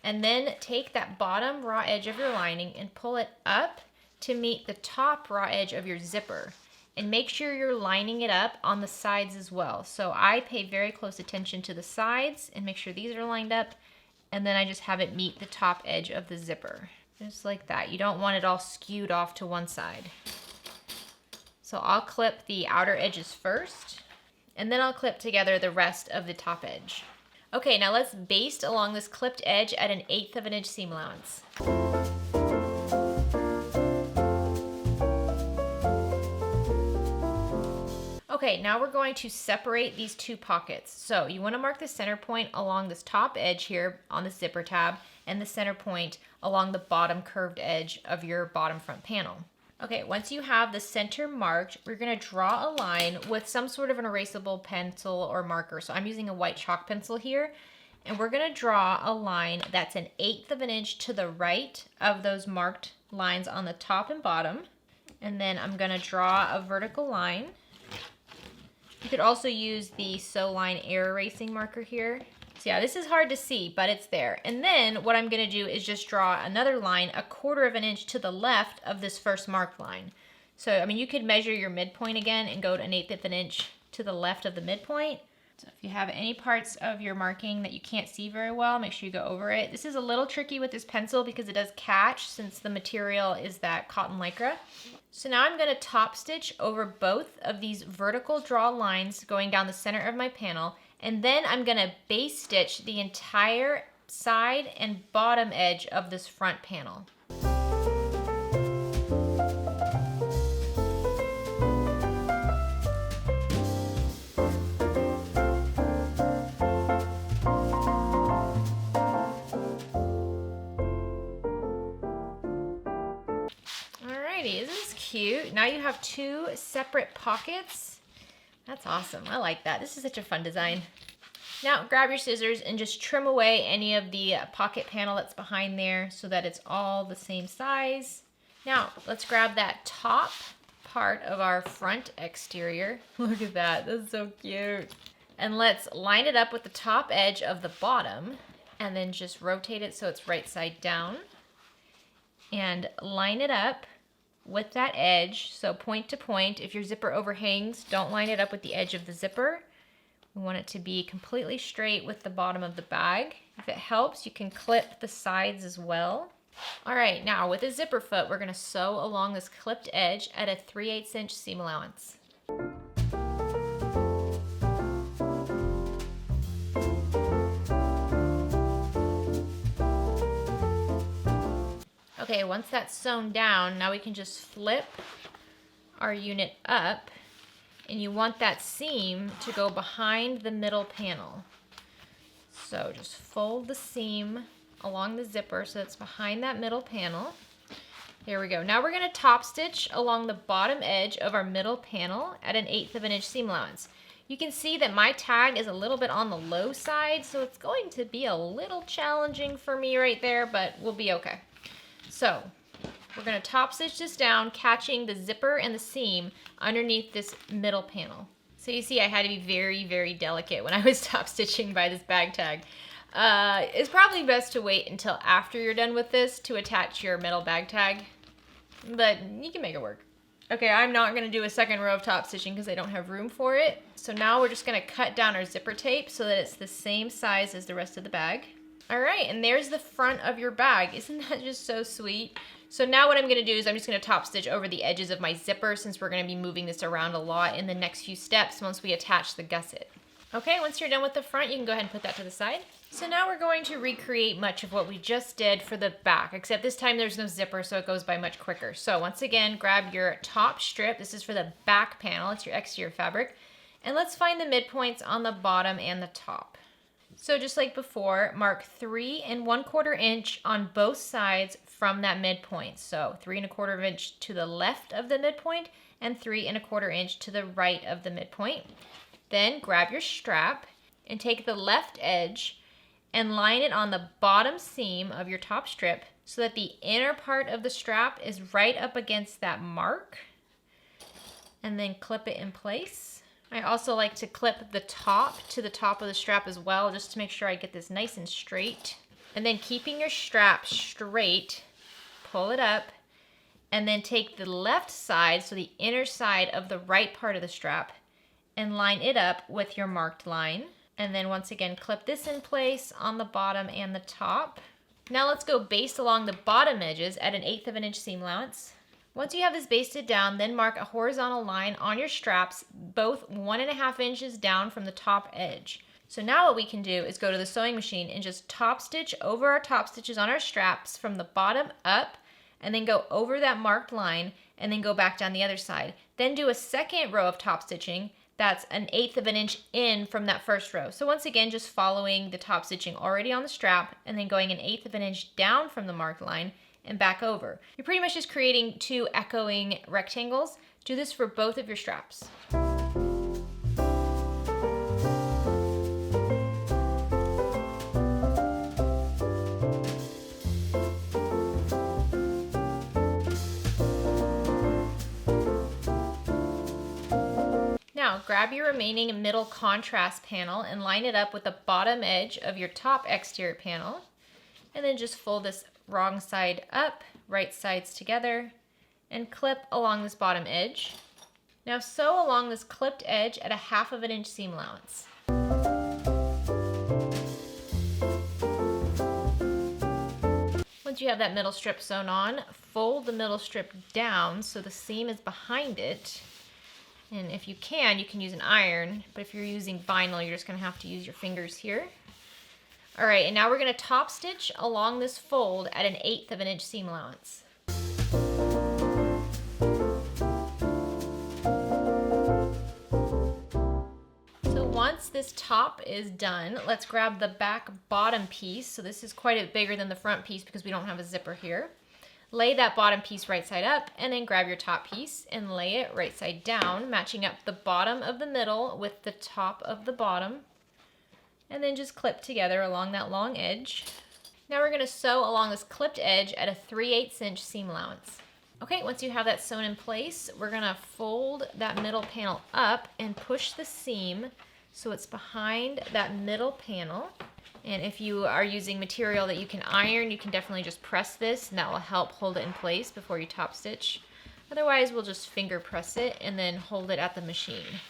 And then take that bottom raw edge of your lining and pull it up to meet the top raw edge of your zipper. And make sure you're lining it up on the sides as well. So I pay very close attention to the sides and make sure these are lined up. And then I just have it meet the top edge of the zipper. Just like that. You don't want it all skewed off to one side. So I'll clip the outer edges first, and then I'll clip together the rest of the top edge. Okay, now let's baste along this clipped edge at 1/8 of an inch seam allowance. Okay, now we're going to separate these two pockets. So you want to mark the center point along this top edge here on the zipper tab, and the center point along the bottom curved edge of your bottom front panel. Okay, once you have the center marked, we're going to draw a line with some sort of an erasable pencil or marker. So I'm using a white chalk pencil here, and we're going to draw a line that's 1/8 of an inch to the right of those marked lines on the top and bottom. And then I'm going to draw a vertical line. You could also use the Sew Line air erasing marker here. So yeah, this is hard to see, but it's there. And then what I'm gonna do is just draw another line 1/4 of an inch to the left of this first marked line. So, I mean, you could measure your midpoint again and go to 1/8 of an inch to the left of the midpoint, So if you have any parts of your marking that you can't see very well, make sure you go over it. This is a little tricky with this pencil because it does catch since the material is that cotton lycra. So now I'm going to top stitch over both of these vertical draw lines going down the center of my panel, and then I'm going to base stitch the entire side and bottom edge of this front panel. Isn't this cute? Now you have two separate pockets. That's awesome. I like that. This is such a fun design. Now grab your scissors and just trim away any of the pocket panel that's behind there so that it's all the same size. Now let's grab that top part of our front exterior. Look at that. That's so cute. And let's line it up with the top edge of the bottom and then just rotate it so it's right side down. And line it up with that edge, so point to point. If your zipper overhangs, don't line it up with the edge of the zipper. We want it to be completely straight with the bottom of the bag. If it helps, you can clip the sides as well. All right, now with a zipper foot, we're gonna sew along this clipped edge at a 3/8 inch seam allowance. Okay, once that's sewn down, now we can just flip our unit up, and you want that seam to go behind the middle panel. So just fold the seam along the zipper so it's behind that middle panel. There we go. Now we're going to top stitch along the bottom edge of our middle panel at 1/8 inch seam allowance. You can see that my tag is a little bit on the low side, so it's going to be a little challenging for me right there, but we'll be okay. So we're going to top stitch this down, catching the zipper and the seam underneath this middle panel. So you see I had to be very, very delicate when I was top stitching by this bag tag. It's probably best to wait until after you're done with this to attach your metal bag tag, but you can make it work. Okay, I'm not going to do a second row of top stitching because I don't have room for it. So now we're just going to cut down our zipper tape so that it's the same size as the rest of the bag. All right, and there's the front of your bag. Isn't that just so sweet? So now what I'm gonna do is I'm just gonna top stitch over the edges of my zipper since we're gonna be moving this around a lot in the next few steps once we attach the gusset. Okay, once you're done with the front, you can go ahead and put that to the side. So now we're going to recreate much of what we just did for the back, except this time there's no zipper, so it goes by much quicker. So once again, grab your top strip. This is for the back panel, it's your exterior fabric. And let's find the midpoints on the bottom and the top. So just like before, mark 3 1/4 inch on both sides from that midpoint. So 3 1/4 inch to the left of the midpoint and 3 1/4 inch to the right of the midpoint. Then grab your strap and take the left edge and line it on the bottom seam of your top strip so that the inner part of the strap is right up against that mark, and then clip it in place. I also like to clip the top to the top of the strap as well, just to make sure I get this nice and straight. And then keeping your strap straight, pull it up, and then take the left side, so the inner side of the right part of the strap, and line it up with your marked line. And then once again, clip this in place on the bottom and the top. Now let's go baste along the bottom edges at 1/8 inch seam allowance. Once you have this basted down, then mark a horizontal line on your straps, both 1.5 inches down from the top edge. So now what we can do is go to the sewing machine and just top stitch over our top stitches on our straps from the bottom up, and then go over that marked line, and then go back down the other side. Then do a second row of top stitching. That's 1/8 inch in from that first row. So once again, just following the top stitching already on the strap, and then going 1/8 inch down from the marked line, and back over. You're pretty much just creating 2 echoing rectangles. Do this for both of your straps. Now grab your remaining middle contrast panel and line it up with the bottom edge of your top exterior panel, and then just fold this wrong side up, right sides together, and clip along this bottom edge. Now sew along this clipped edge at 1/2 inch seam allowance. once you have that middle strip sewn on, fold the middle strip down so the seam is behind it. And if you can use an iron, but if you're using vinyl, you're just gonna have to use your fingers here. All right, and now we're gonna top stitch along this fold at 1/8 of an inch seam allowance. So once this top is done, let's grab the back bottom piece. So this is quite a bit bigger than the front piece because we don't have a zipper here. Lay that bottom piece right side up, and then grab your top piece and lay it right side down, matching up the bottom of the middle with the top of the bottom, and then just clip together along that long edge. Now we're gonna sew along this clipped edge at a 3/8 inch seam allowance. Okay, once you have that sewn in place, we're gonna fold that middle panel up and push the seam so it's behind that middle panel. And if you are using material that you can iron, you can definitely just press this, and that will help hold it in place before you top stitch. Otherwise, we'll just finger press it and then hold it at the machine.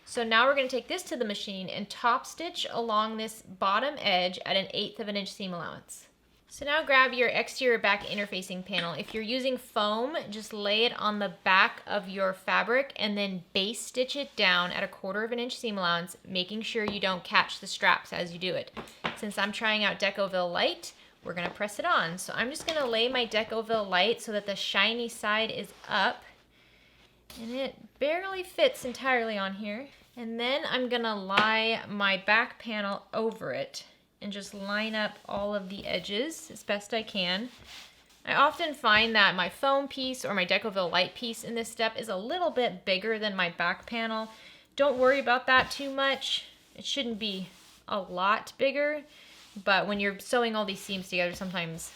So now we're going to take this to the machine and top stitch along this bottom edge at 1/8 of an inch seam allowance. So now grab your exterior back interfacing panel. If you're using foam, just lay it on the back of your fabric and then base stitch it down at 1/4 of an inch seam allowance, making sure you don't catch the straps as you do it. Since I'm trying out Decoville Light, we're gonna press it on. So I'm just gonna lay my Decoville Light so that the shiny side is up, and it barely fits entirely on here. And then I'm gonna lie my back panel over it and just line up all of the edges as best I can. I often find that my foam piece or my Decoville Light piece in this step is a little bit bigger than my back panel. Don't worry about that too much. It shouldn't be a lot bigger, but when you're sewing all these seams together, sometimes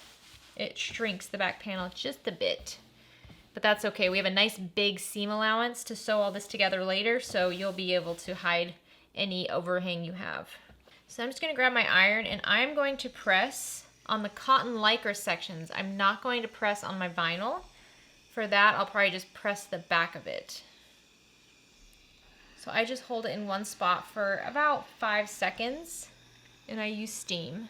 it shrinks the back panel just a bit. But that's okay. We have a nice big seam allowance to sew all this together later, so you'll be able to hide any overhang you have. So I'm just going to grab my iron, and I'm going to press on the cotton lycra sections. I'm not going to press on my vinyl. For that, I'll probably just press the back of it. So I just hold it in one spot for about 5 seconds, and I use steam.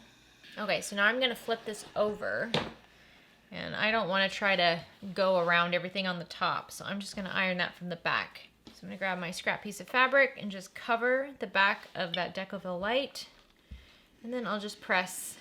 Okay, so now I'm going to flip this over, and I don't want to try to go around everything on the top, so I'm just going to iron that from the back. So I'm going to grab my scrap piece of fabric and just cover the back of that Decoville Light, and then I'll just press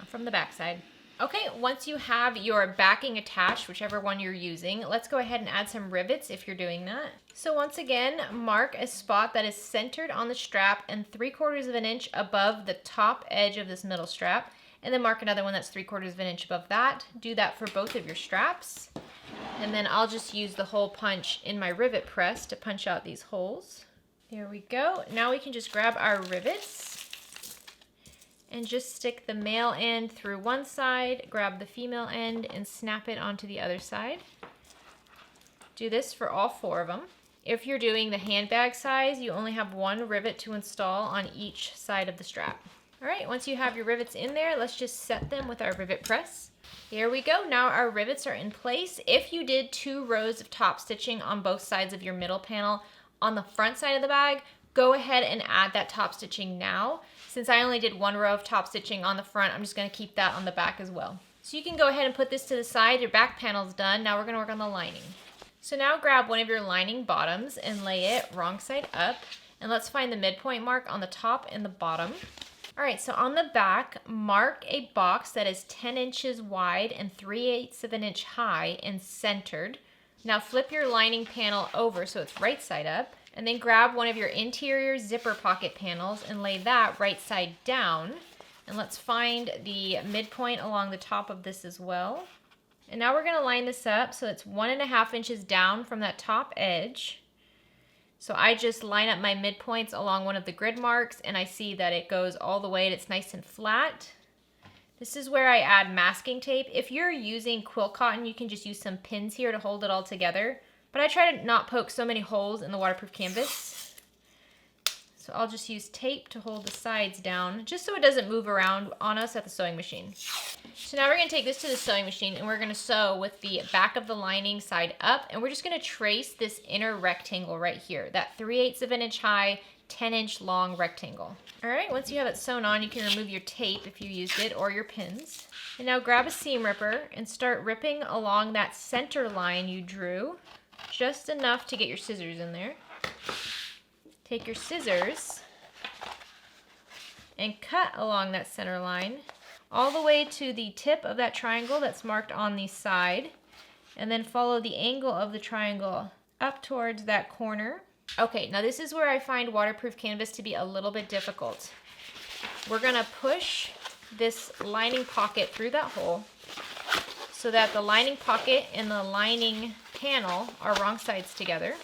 from the back side. Okay, once you have your backing attached, whichever one you're using, let's go ahead and add some rivets if you're doing that. So once again, mark a spot that is centered on the strap and 3/4 of an inch above the top edge of this middle strap, and then mark another one that's 3/4 of an inch above that. Do that for both of your straps. And then I'll just use the hole punch in my rivet press to punch out these holes. There we go. Now we can just grab our rivets and just stick the male end through one side, grab the female end, and snap it onto the other side. Do this for all 4 of them. If you're doing the handbag size, you only have 1 rivet to install on each side of the strap. All right, once you have your rivets in there, let's just set them with our rivet press. Here we go. Now our rivets are in place. If you did 2 rows of top stitching on both sides of your middle panel on the front side of the bag, go ahead and add that top stitching now. Since I only did 1 row of top stitching on the front, I'm just going to keep that on the back as well. So you can go ahead and put this to the side. Your back panel's done. Now we're going to work on the lining. So now grab one of your lining bottoms and lay it wrong side up. And let's find the midpoint mark on the top and the bottom. All right, so on the back, mark a box that is 10 inches wide and 3/8 of an inch high and centered. Now flip your lining panel over so it's right side up, and then grab one of your interior zipper pocket panels and lay that right side down. And let's find the midpoint along the top of this as well. And now we're gonna line this up so it's 1.5 inches down from that top edge. So I just line up my midpoints along one of the grid marks, and I see that it goes all the way and it's nice and flat. This is where I add masking tape. If you're using quilt cotton, you can just use some pins here to hold it all together. But I try to not poke so many holes in the waterproof canvas. So I'll just use tape to hold the sides down, just so it doesn't move around on us at the sewing machine. So now we're gonna take this to the sewing machine and we're gonna sew with the back of the lining side up, and we're just gonna trace this inner rectangle right here, that 3/8 of an inch high, 10-inch long rectangle. All right, once you have it sewn on, you can remove your tape if you used it or your pins. And now grab a seam ripper and start ripping along that center line you drew, just enough to get your scissors in there. Take your scissors and cut along that center line all the way to the tip of that triangle that's marked on the side, and then follow the angle of the triangle up towards that corner. Okay, now this is where I find waterproof canvas to be a little bit difficult. We're gonna push this lining pocket through that hole so that the lining pocket and the lining panel are wrong sides together.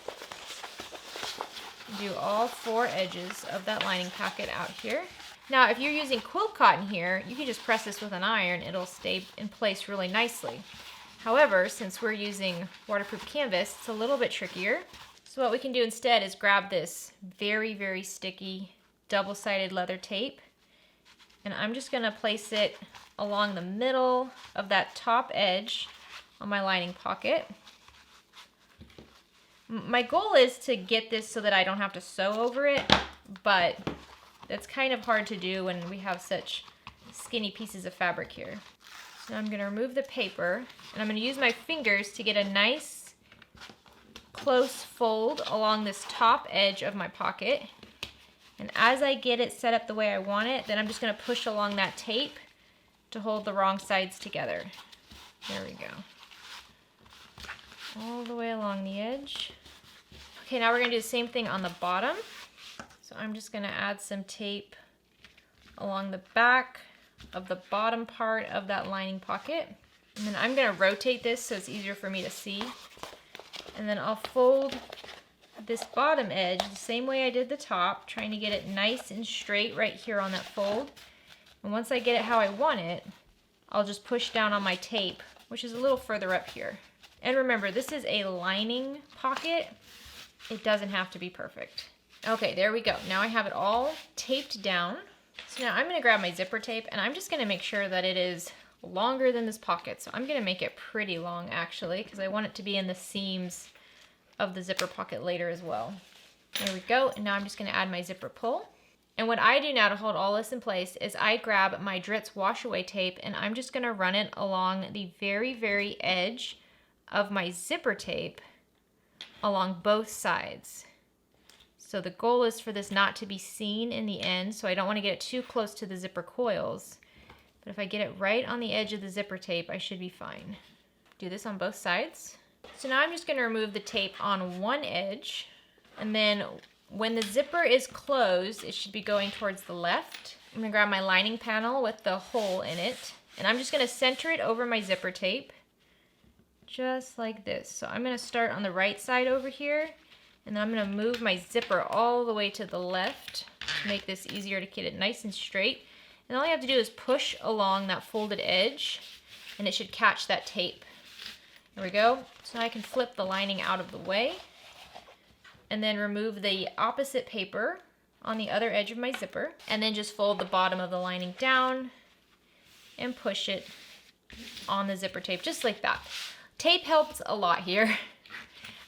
Do all 4 edges of that lining pocket out here. Now, if you're using quilt cotton here, you can just press this with an iron. It'll stay in place really nicely. However, since we're using waterproof canvas, it's a little bit trickier. So what we can do instead is grab this very, very sticky double-sided leather tape, and I'm just gonna place it along the middle of that top edge on my lining pocket. My goal is to get this so that I don't have to sew over it, but that's kind of hard to do when we have such skinny pieces of fabric here. So I'm gonna remove the paper, and I'm gonna use my fingers to get a nice close fold along this top edge of my pocket. And as I get it set up the way I want it, then I'm just gonna push along that tape to hold the wrong sides together. There we go. All the way along the edge. Okay, now we're gonna do the same thing on the bottom. So I'm just gonna add some tape along the back of the bottom part of that lining pocket. And then I'm gonna rotate this so it's easier for me to see. And then I'll fold this bottom edge the same way I did the top, trying to get it nice and straight right here on that fold. And once I get it how I want it, I'll just push down on my tape, which is a little further up here. And remember, this is a lining pocket. It doesn't have to be perfect. Okay, there we go. Now I have it all taped down. So now I'm gonna grab my zipper tape, and I'm just gonna make sure that it is longer than this pocket. So I'm gonna make it pretty long actually, because I want it to be in the seams of the zipper pocket later as well. There we go. And now I'm just gonna add my zipper pull. And what I do now to hold all this in place is I grab my Dritz wash away tape, and I'm just gonna run it along the very, very edge of my zipper tape along both sides. So the goal is for this not to be seen in the end, so I don't want to get it too close to the zipper coils. But if I get it right on the edge of the zipper tape, I should be fine. Do this on both sides. So now I'm just going to remove the tape on one edge, and then when the zipper is closed, it should be going towards the left. I'm going to grab my lining panel with the hole in it, and I'm just going to center it over my zipper tape. Just like this. So I'm going to start on the right side over here, and then I'm going to move my zipper all the way to the left to make this easier to get it nice and straight. And all you have to do is push along that folded edge, and it should catch that tape. There we go. So now I can flip the lining out of the way, and then remove the opposite paper on the other edge of my zipper, and then just fold the bottom of the lining down and push it on the zipper tape, just like that. Tape helps a lot here.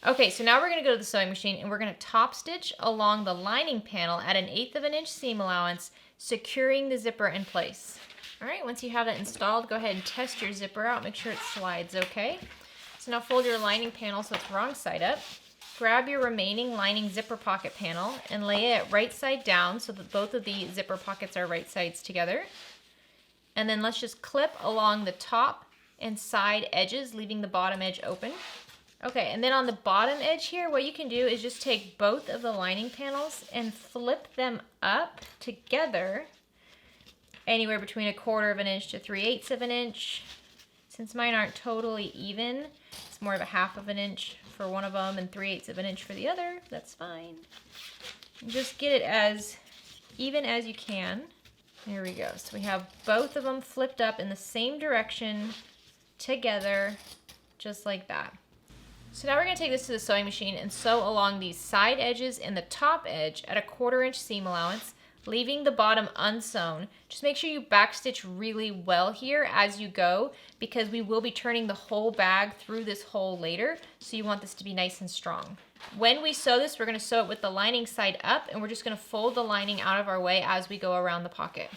Okay, so now we're gonna go to the sewing machine, and we're gonna top stitch along the lining panel at an 1/8 of an inch seam allowance, securing the zipper in place. All right, once you have that installed, go ahead and test your zipper out, make sure it slides okay. So now fold your lining panel so it's wrong side up. Grab your remaining lining zipper pocket panel and lay it right side down so that both of the zipper pockets are right sides together. And then let's just clip along the top and side edges, leaving the bottom edge open. Okay, and then on the bottom edge here, what you can do is just take both of the lining panels and flip them up together, anywhere between 1/4 of an inch to 3/8 of an inch. Since mine aren't totally even, it's more of a 1/2 of an inch for one of them and 3/8 of an inch for the other. That's fine. And just get it as even as you can. There we go. So we have both of them flipped up in the same direction together, just like that. So now we're going to take this to the sewing machine and sew along these side edges and the top edge at a 1/4 inch seam allowance, leaving the bottom unsewn. Just make sure you backstitch really well here as you go, because we will be turning the whole bag through this hole later, so you want this to be nice and strong. When we sew this, we're going to sew it with the lining side up, and we're just going to fold the lining out of our way as we go around the pocket.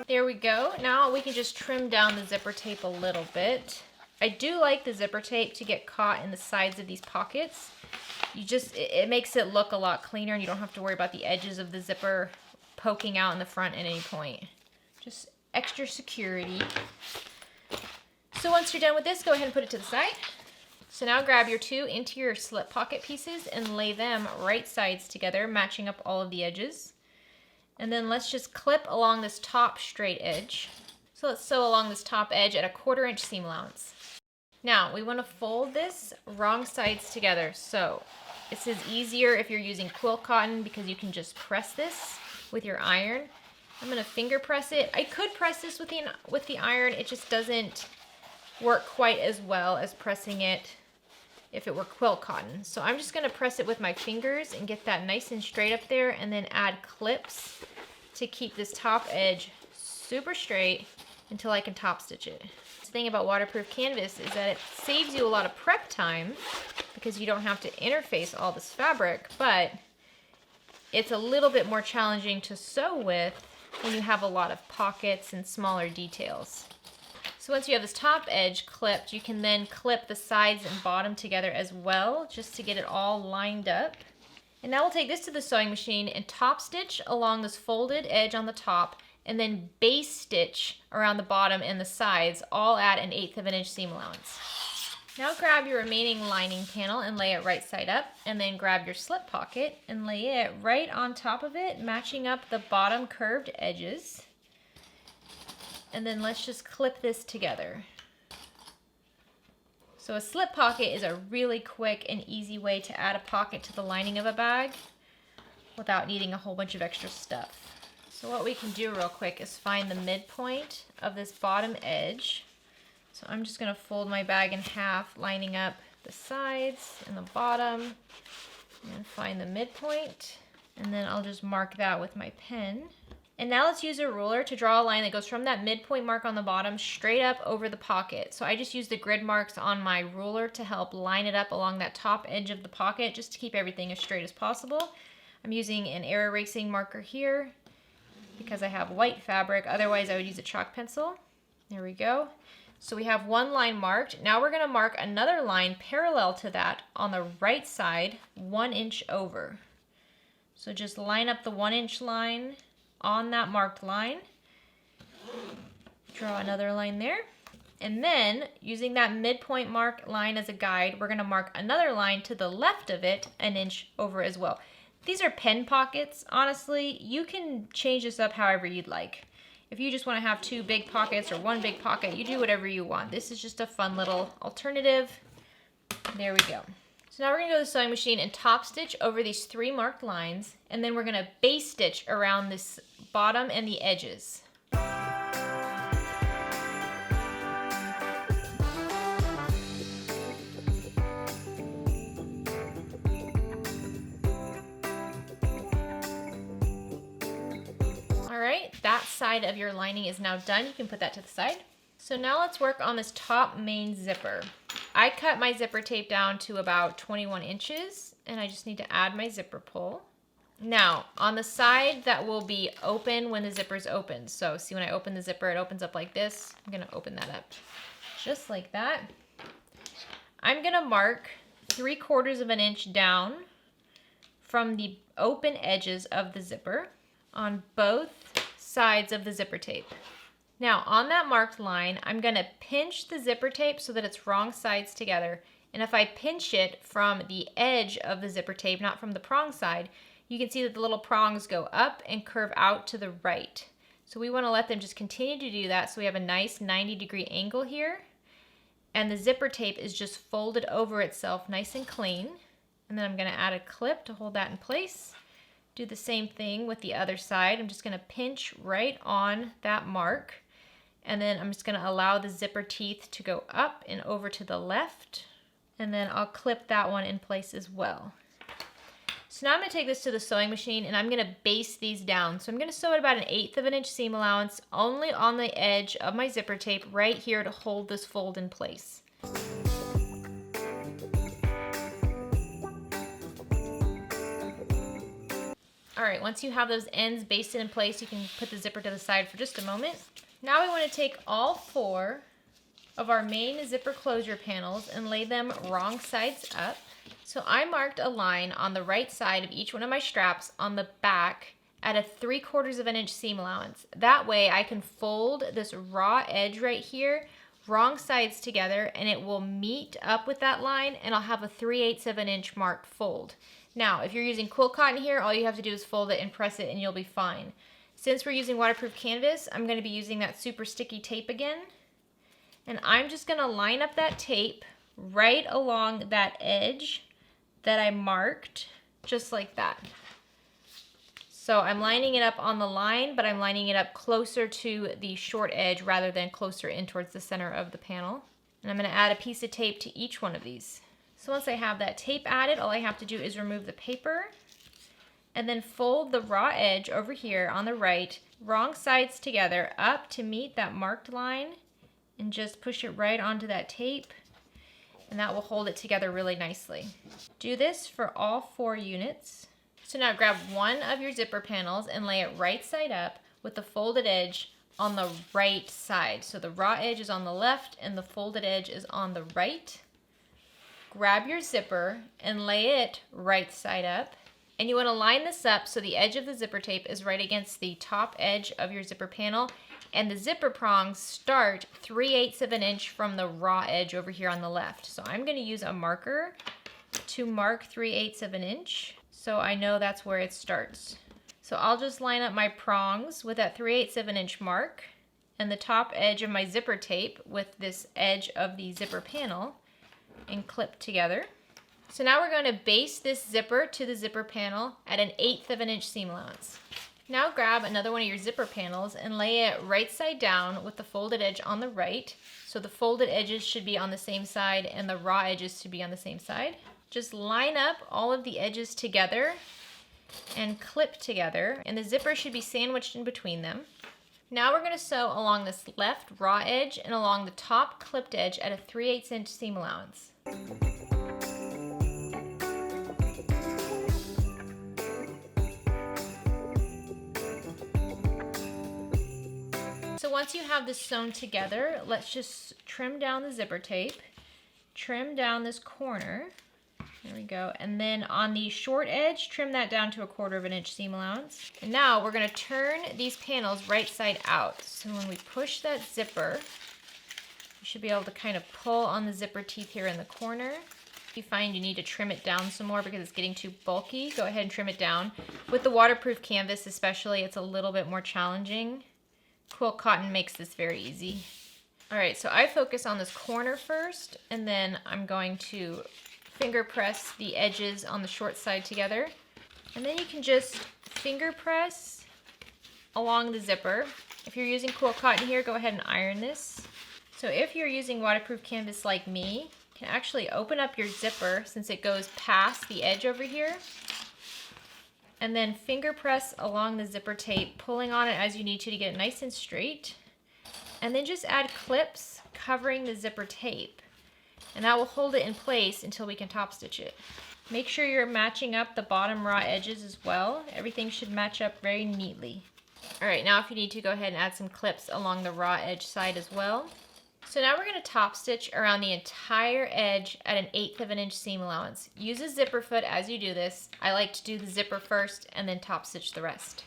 There we go. Now we can just trim down the zipper tape a little bit. I do like the zipper tape to get caught in the sides of these pockets. It makes it look a lot cleaner, and you don't have to worry about the edges of the zipper poking out in the front at any point. Just extra security. So once you're done with this, go ahead and put it to the side. So now grab your 2 interior slip pocket pieces and lay them right sides together, matching up all of the edges. And then let's just clip along this top straight edge. So let's sew along this top edge at a 1/4 inch seam allowance. Now we want to fold this wrong sides together. So this is easier if you're using quilt cotton, because you can just press this with your iron. I'm going to finger press it. I could press this with the iron. It just doesn't work quite as well as pressing it if it were quilt cotton. So I'm just going to press it with my fingers and get that nice and straight up there, and then add clips to keep this top edge super straight until I can top stitch it. The thing about waterproof canvas is that it saves you a lot of prep time, because you don't have to interface all this fabric, but it's a little bit more challenging to sew with when you have a lot of pockets and smaller details. So once you have this top edge clipped, you can then clip the sides and bottom together as well, just to get it all lined up. And now we'll take this to the sewing machine and top stitch along this folded edge on the top, and then base stitch around the bottom and the sides, all at an 1/8 of an inch seam allowance. Now grab your remaining lining panel and lay it right side up, and then grab your slip pocket and lay it right on top of it, matching up the bottom curved edges. And then let's just clip this together. So a slip pocket is a really quick and easy way to add a pocket to the lining of a bag without needing a whole bunch of extra stuff. So what we can do real quick is find the midpoint of this bottom edge. So I'm just going to fold my bag in half, lining up the sides and the bottom, and find the midpoint, and then I'll just mark that with my pen. And now let's use a ruler to draw a line that goes from that midpoint mark on the bottom straight up over the pocket. So I just use the grid marks on my ruler to help line it up along that top edge of the pocket, just to keep everything as straight as possible. I'm using an air erasing marker here because I have white fabric. Otherwise I would use a chalk pencil. There we go. So we have one line marked. Now we're going to mark another line parallel to that on the right side, 1 inch over. So just line up the 1 inch line on that marked line. Draw another line there. And then using that midpoint mark line as a guide, we're going to mark another line to the left of it, 1 inch over as well. These are pen pockets. Honestly, you can change this up however you'd like. If you just want to have 2 big pockets or 1 big pocket, you do whatever you want. This is just a fun little alternative. There we go. So now we're going to go to the sewing machine and top stitch over these 3 marked lines, and then we're going to base stitch around this bottom and the edges. Alright, that side of your lining is now done. You can put that to the side. So now let's work on this top main zipper. I cut my zipper tape down to about 21 inches, and I just need to add my zipper pull. Now, on the side that will be open when the zipper is open. So see, when I open the zipper, it opens up like this. I'm going to open that up just like that. I'm going to mark 3/4 of an inch down from the open edges of the zipper on both sides of the zipper tape. Now, on that marked line, I'm going to pinch the zipper tape so that it's wrong sides together. And if I pinch it from the edge of the zipper tape, not from the prong side, you can see that the little prongs go up and curve out to the right. So we want to let them just continue to do that so we have a nice 90-degree angle here. and the zipper tape is just folded over itself nice and clean. And then I'm going to add a clip to hold that in place. Do the same thing with the other side. I'm just going to pinch right on that mark, and then I'm just going to allow the zipper teeth to go up and over to the left, and then I'll clip that one in place as well. So now I'm going to take this to the sewing machine and I'm going to base these down. So I'm going to sew at about 1/8 of an inch seam allowance only on the edge of my zipper tape right here to hold this fold in place. All right, once you have those ends basted in place, you can put the zipper to the side for just a moment. Now we want to take all 4 of our main zipper closure panels and lay them wrong sides up. So I marked a line on the right side of each one of my straps on the back at a 3/4 of an inch seam allowance. That way I can fold this raw edge right here, wrong sides together, and it will meet up with that line, and I'll have a 3/8 of an inch marked fold. Now, if you're using quilt cotton here, all you have to do is fold it and press it and you'll be fine. Since we're using waterproof canvas, I'm going to be using that super sticky tape again. And I'm just going to line up that tape right along that edge that I marked, just like that. So I'm lining it up on the line, but I'm lining it up closer to the short edge rather than closer in towards the center of the panel. And I'm going to add a piece of tape to each one of these. So once I have that tape added, all I have to do is remove the paper and then fold the raw edge over here on the right, wrong sides together up to meet that marked line, and just push it right onto that tape, and that will hold it together really nicely. Do this for all 4 units. So now grab one of your zipper panels and lay it right side up with the folded edge on the right side. So the raw edge is on the left and the folded edge is on the right. Grab your zipper and lay it right side up. And you want to line this up so the edge of the zipper tape is right against the top edge of your zipper panel, and the zipper prongs start 3/8 of an inch from the raw edge over here on the left. So I'm going to use a marker to mark 3/8 of an inch so I know that's where it starts. So I'll just line up my prongs with that 3/8 of an inch mark and the top edge of my zipper tape with this edge of the zipper panel and clip together. So now we're going to base this zipper to the zipper panel at 1/8 of an inch seam allowance. Now grab another one of your zipper panels and lay it right side down with the folded edge on the right. So the folded edges should be on the same side and the raw edges should be on the same side. Just line up all of the edges together and clip together, and the zipper should be sandwiched in between them. Now we're going to sew along this left raw edge and along the top clipped edge at a 3/8 inch seam allowance. So once you have this sewn together, let's just trim down the zipper tape, trim down this corner, there we go, and then on the short edge, trim that down to 1/4 of an inch seam allowance. And now we're going to turn these panels right side out. So when we push that zipper, you should be able to kind of pull on the zipper teeth here in the corner. If you find you need to trim it down some more because it's getting too bulky, go ahead and trim it down. With the waterproof canvas especially, it's a little bit more challenging. Quilt cotton makes this very easy. All right, so I focus on this corner first, and then I'm going to finger press the edges on the short side together. And then you can just finger press along the zipper. If you're using quilt cotton here, go ahead and iron this. So if you're using waterproof canvas like me, you can actually open up your zipper since it goes past the edge over here, and then finger press along the zipper tape, pulling on it as you need to get it nice and straight. And then just add clips covering the zipper tape, and that will hold it in place until we can top stitch it. Make sure you're matching up the bottom raw edges as well. Everything should match up very neatly. All right, now if you need to, go ahead and add some clips along the raw edge side as well. So now we're going to top stitch around the entire edge at 1/8 of an inch seam allowance. Use a zipper foot as you do this. I like to do the zipper first and then top stitch the rest.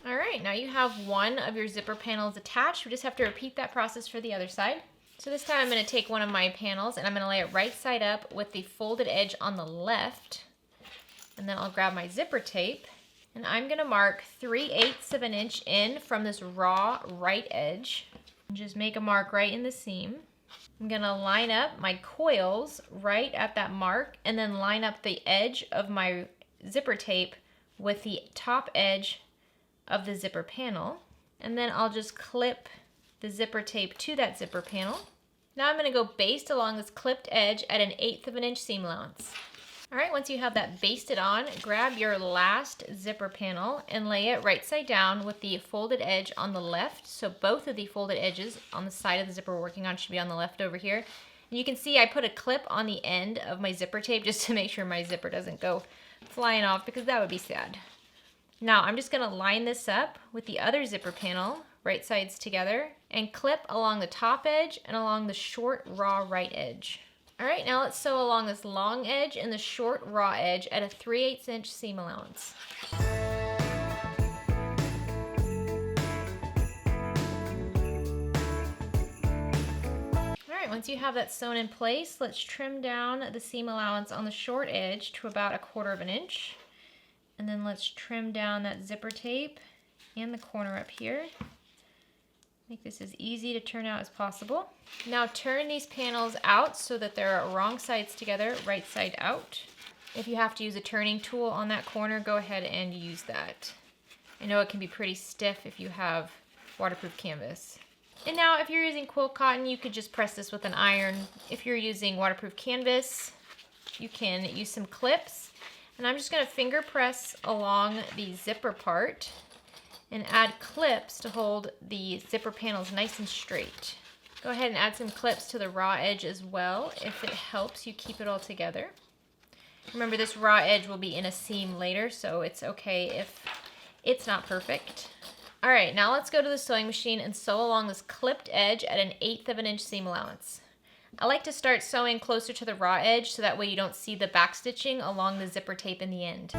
All right, now you have one of your zipper panels attached. We just have to repeat that process for the other side. So this time I'm going to take one of my panels and I'm going to lay it right side up with the folded edge on the left. And then I'll grab my zipper tape and I'm going to mark 3/8 of an inch in from this raw right edge. And just make a mark right in the seam. I'm going to line up my coils right at that mark and then line up the edge of my zipper tape with the top edge of the zipper panel. And then I'll just clip the zipper tape to that zipper panel. Now I'm going to go baste along this clipped edge at 1/8 of an inch seam allowance. All right, once you have that basted on, grab your last zipper panel and lay it right side down with the folded edge on the left. So both of the folded edges on the side of the zipper we're working on should be on the left over here. And you can see I put a clip on the end of my zipper tape just to make sure my zipper doesn't go flying off because that would be sad. Now I'm just going to line this up with the other zipper panel, right sides together, and clip along the top edge and along the short raw right edge. All right, now let's sew along this long edge and the short raw edge at a 3/8 inch seam allowance. All right, once you have that sewn in place, let's trim down the seam allowance on the short edge to about 1/4 of an inch. And then let's trim down that zipper tape and the corner up here. Make this as easy to turn out as possible. Now turn these panels out so that they're wrong sides together, right side out. If you have to use a turning tool on that corner, go ahead and use that. I know it can be pretty stiff if you have waterproof canvas. And now if you're using quilt cotton, you could just press this with an iron. If you're using waterproof canvas, you can use some clips. And I'm just going to finger press along the zipper part and add clips to hold the zipper panels nice and straight. Go ahead and add some clips to the raw edge as well if it helps you keep it all together. Remember, this raw edge will be in a seam later, so it's okay if it's not perfect. All right, now let's go to the sewing machine and sew along this clipped edge at 1/8 of an inch seam allowance. I like to start sewing closer to the raw edge so that way you don't see the back stitching along the zipper tape in the end.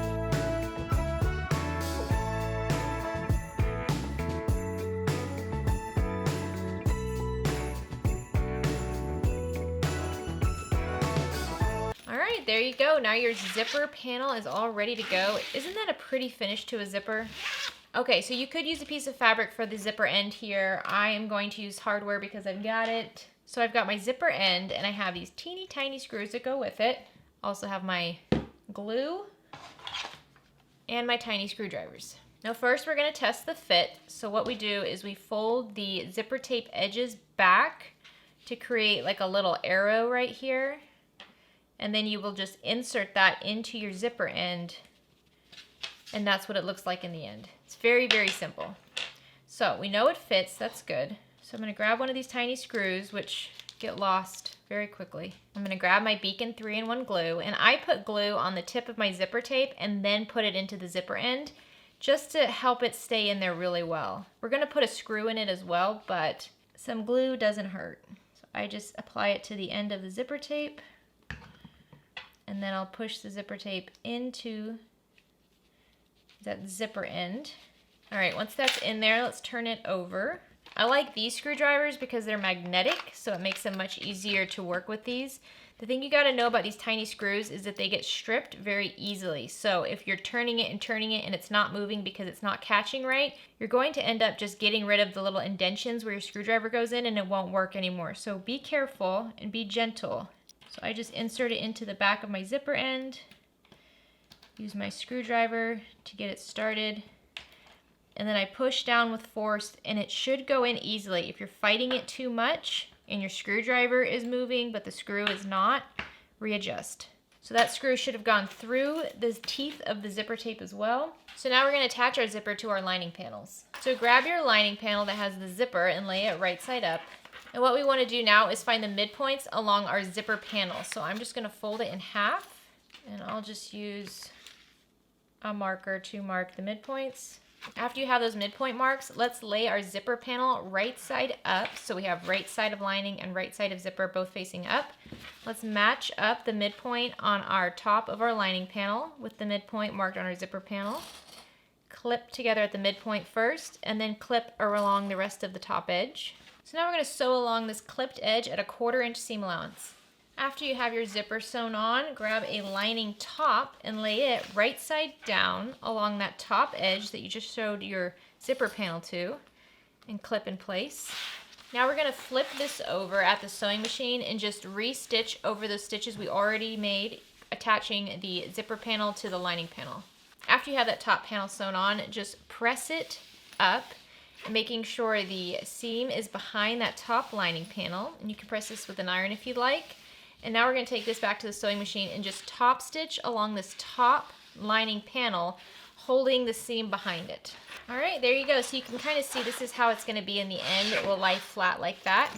Alright, there you go. Now your zipper panel is all ready to go. Isn't that a pretty finish to a zipper? Okay, so you could use a piece of fabric for the zipper end here. I am going to use hardware because I've got it. So I've got my zipper end and I have these teeny tiny screws that go with it. Also have my glue and my tiny screwdrivers. Now first we're going to test the fit. So what we do is we fold the zipper tape edges back to create like a little arrow right here. And then you will just insert that into your zipper end. And that's what it looks like in the end. It's very, very simple. So we know it fits, that's good. So I'm going to grab one of these tiny screws, which get lost very quickly. I'm going to grab my Beacon 3-in-1 glue, and I put glue on the tip of my zipper tape and then put it into the zipper end just to help it stay in there really well. We're going to put a screw in it as well, but some glue doesn't hurt. So I just apply it to the end of the zipper tape, and then I'll push the zipper tape into that zipper end. All right, once that's in there, let's turn it over. I like these screwdrivers because they're magnetic, so it makes them much easier to work with these. The thing you gotta know about these tiny screws is that they get stripped very easily. So if you're turning it and it's not moving because it's not catching right, you're going to end up just getting rid of the little indentions where your screwdriver goes in and it won't work anymore. So be careful and be gentle. So I just insert it into the back of my zipper end, use my screwdriver to get it started, and then I push down with force and it should go in easily. If you're fighting it too much and your screwdriver is moving but the screw is not, readjust. So that screw should have gone through the teeth of the zipper tape as well. So now we're going to attach our zipper to our lining panels. So grab your lining panel that has the zipper and lay it right side up. And what we want to do now is find the midpoints along our zipper panel. So I'm just going to fold it in half, and I'll just use a marker to mark the midpoints. After you have those midpoint marks, let's lay our zipper panel right side up. So we have right side of lining and right side of zipper both facing up. Let's match up the midpoint on our top of our lining panel with the midpoint marked on our zipper panel. Clip together at the midpoint first, and then clip along the rest of the top edge. So now we're going to sew along this clipped edge at a 1/4 inch seam allowance. After you have your zipper sewn on, grab a lining top and lay it right side down along that top edge that you just showed your zipper panel to and clip in place. Now we're going to flip this over at the sewing machine and just re-stitch over the stitches we already made, attaching the zipper panel to the lining panel. After you have that top panel sewn on, just press it up, making sure the seam is behind that top lining panel. And you can press this with an iron if you'd like. And now we're going to take this back to the sewing machine and just top stitch along this top lining panel, holding the seam behind it. All right, there you go. So you can kind of see this is how it's going to be in the end. It will lie flat like that.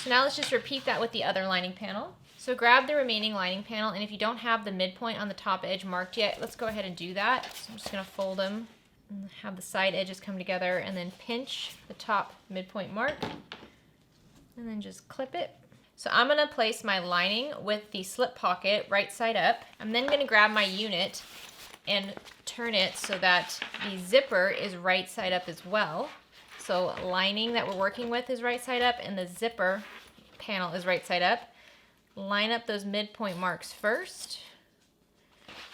So now let's just repeat that with the other lining panel. So grab the remaining lining panel, and if you don't have the midpoint on the top edge marked yet, let's go ahead and do that. So I'm just going to fold them and have the side edges come together, and then pinch the top midpoint mark, and then just clip it. So I'm going to place my lining with the slip pocket right side up. I'm then going to grab my unit and turn it so that the zipper is right side up as well. So lining that we're working with is right side up, and the zipper panel is right side up. Line up those midpoint marks first,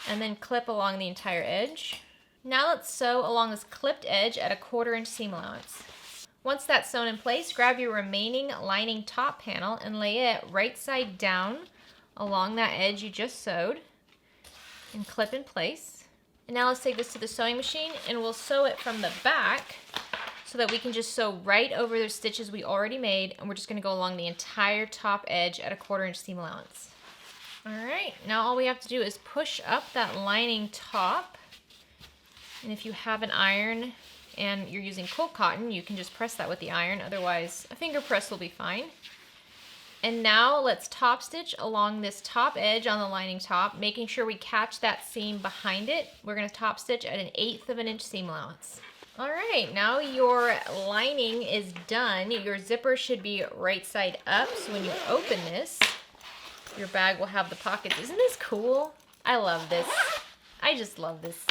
and then clip along the entire edge. Now let's sew along this clipped edge at a 1/4 inch seam allowance. Once that's sewn in place, grab your remaining lining top panel and lay it right side down along that edge you just sewed and clip in place. And now let's take this to the sewing machine and we'll sew it from the back so that we can just sew right over the stitches we already made, and we're just going to go along the entire top edge at a 1/4 inch seam allowance. All right, now all we have to do is push up that lining top, and if you have an iron and you're using cold cotton, you can just press that with the iron, otherwise a finger press will be fine. And now let's top stitch along this top edge on the lining top, making sure we catch that seam behind it. We're going to top stitch at 1/8 of an inch seam allowance. All right, now your lining is done. Your zipper should be right side up, so when you open this, your bag will have the pockets. Isn't this cool? I love this. I just love this.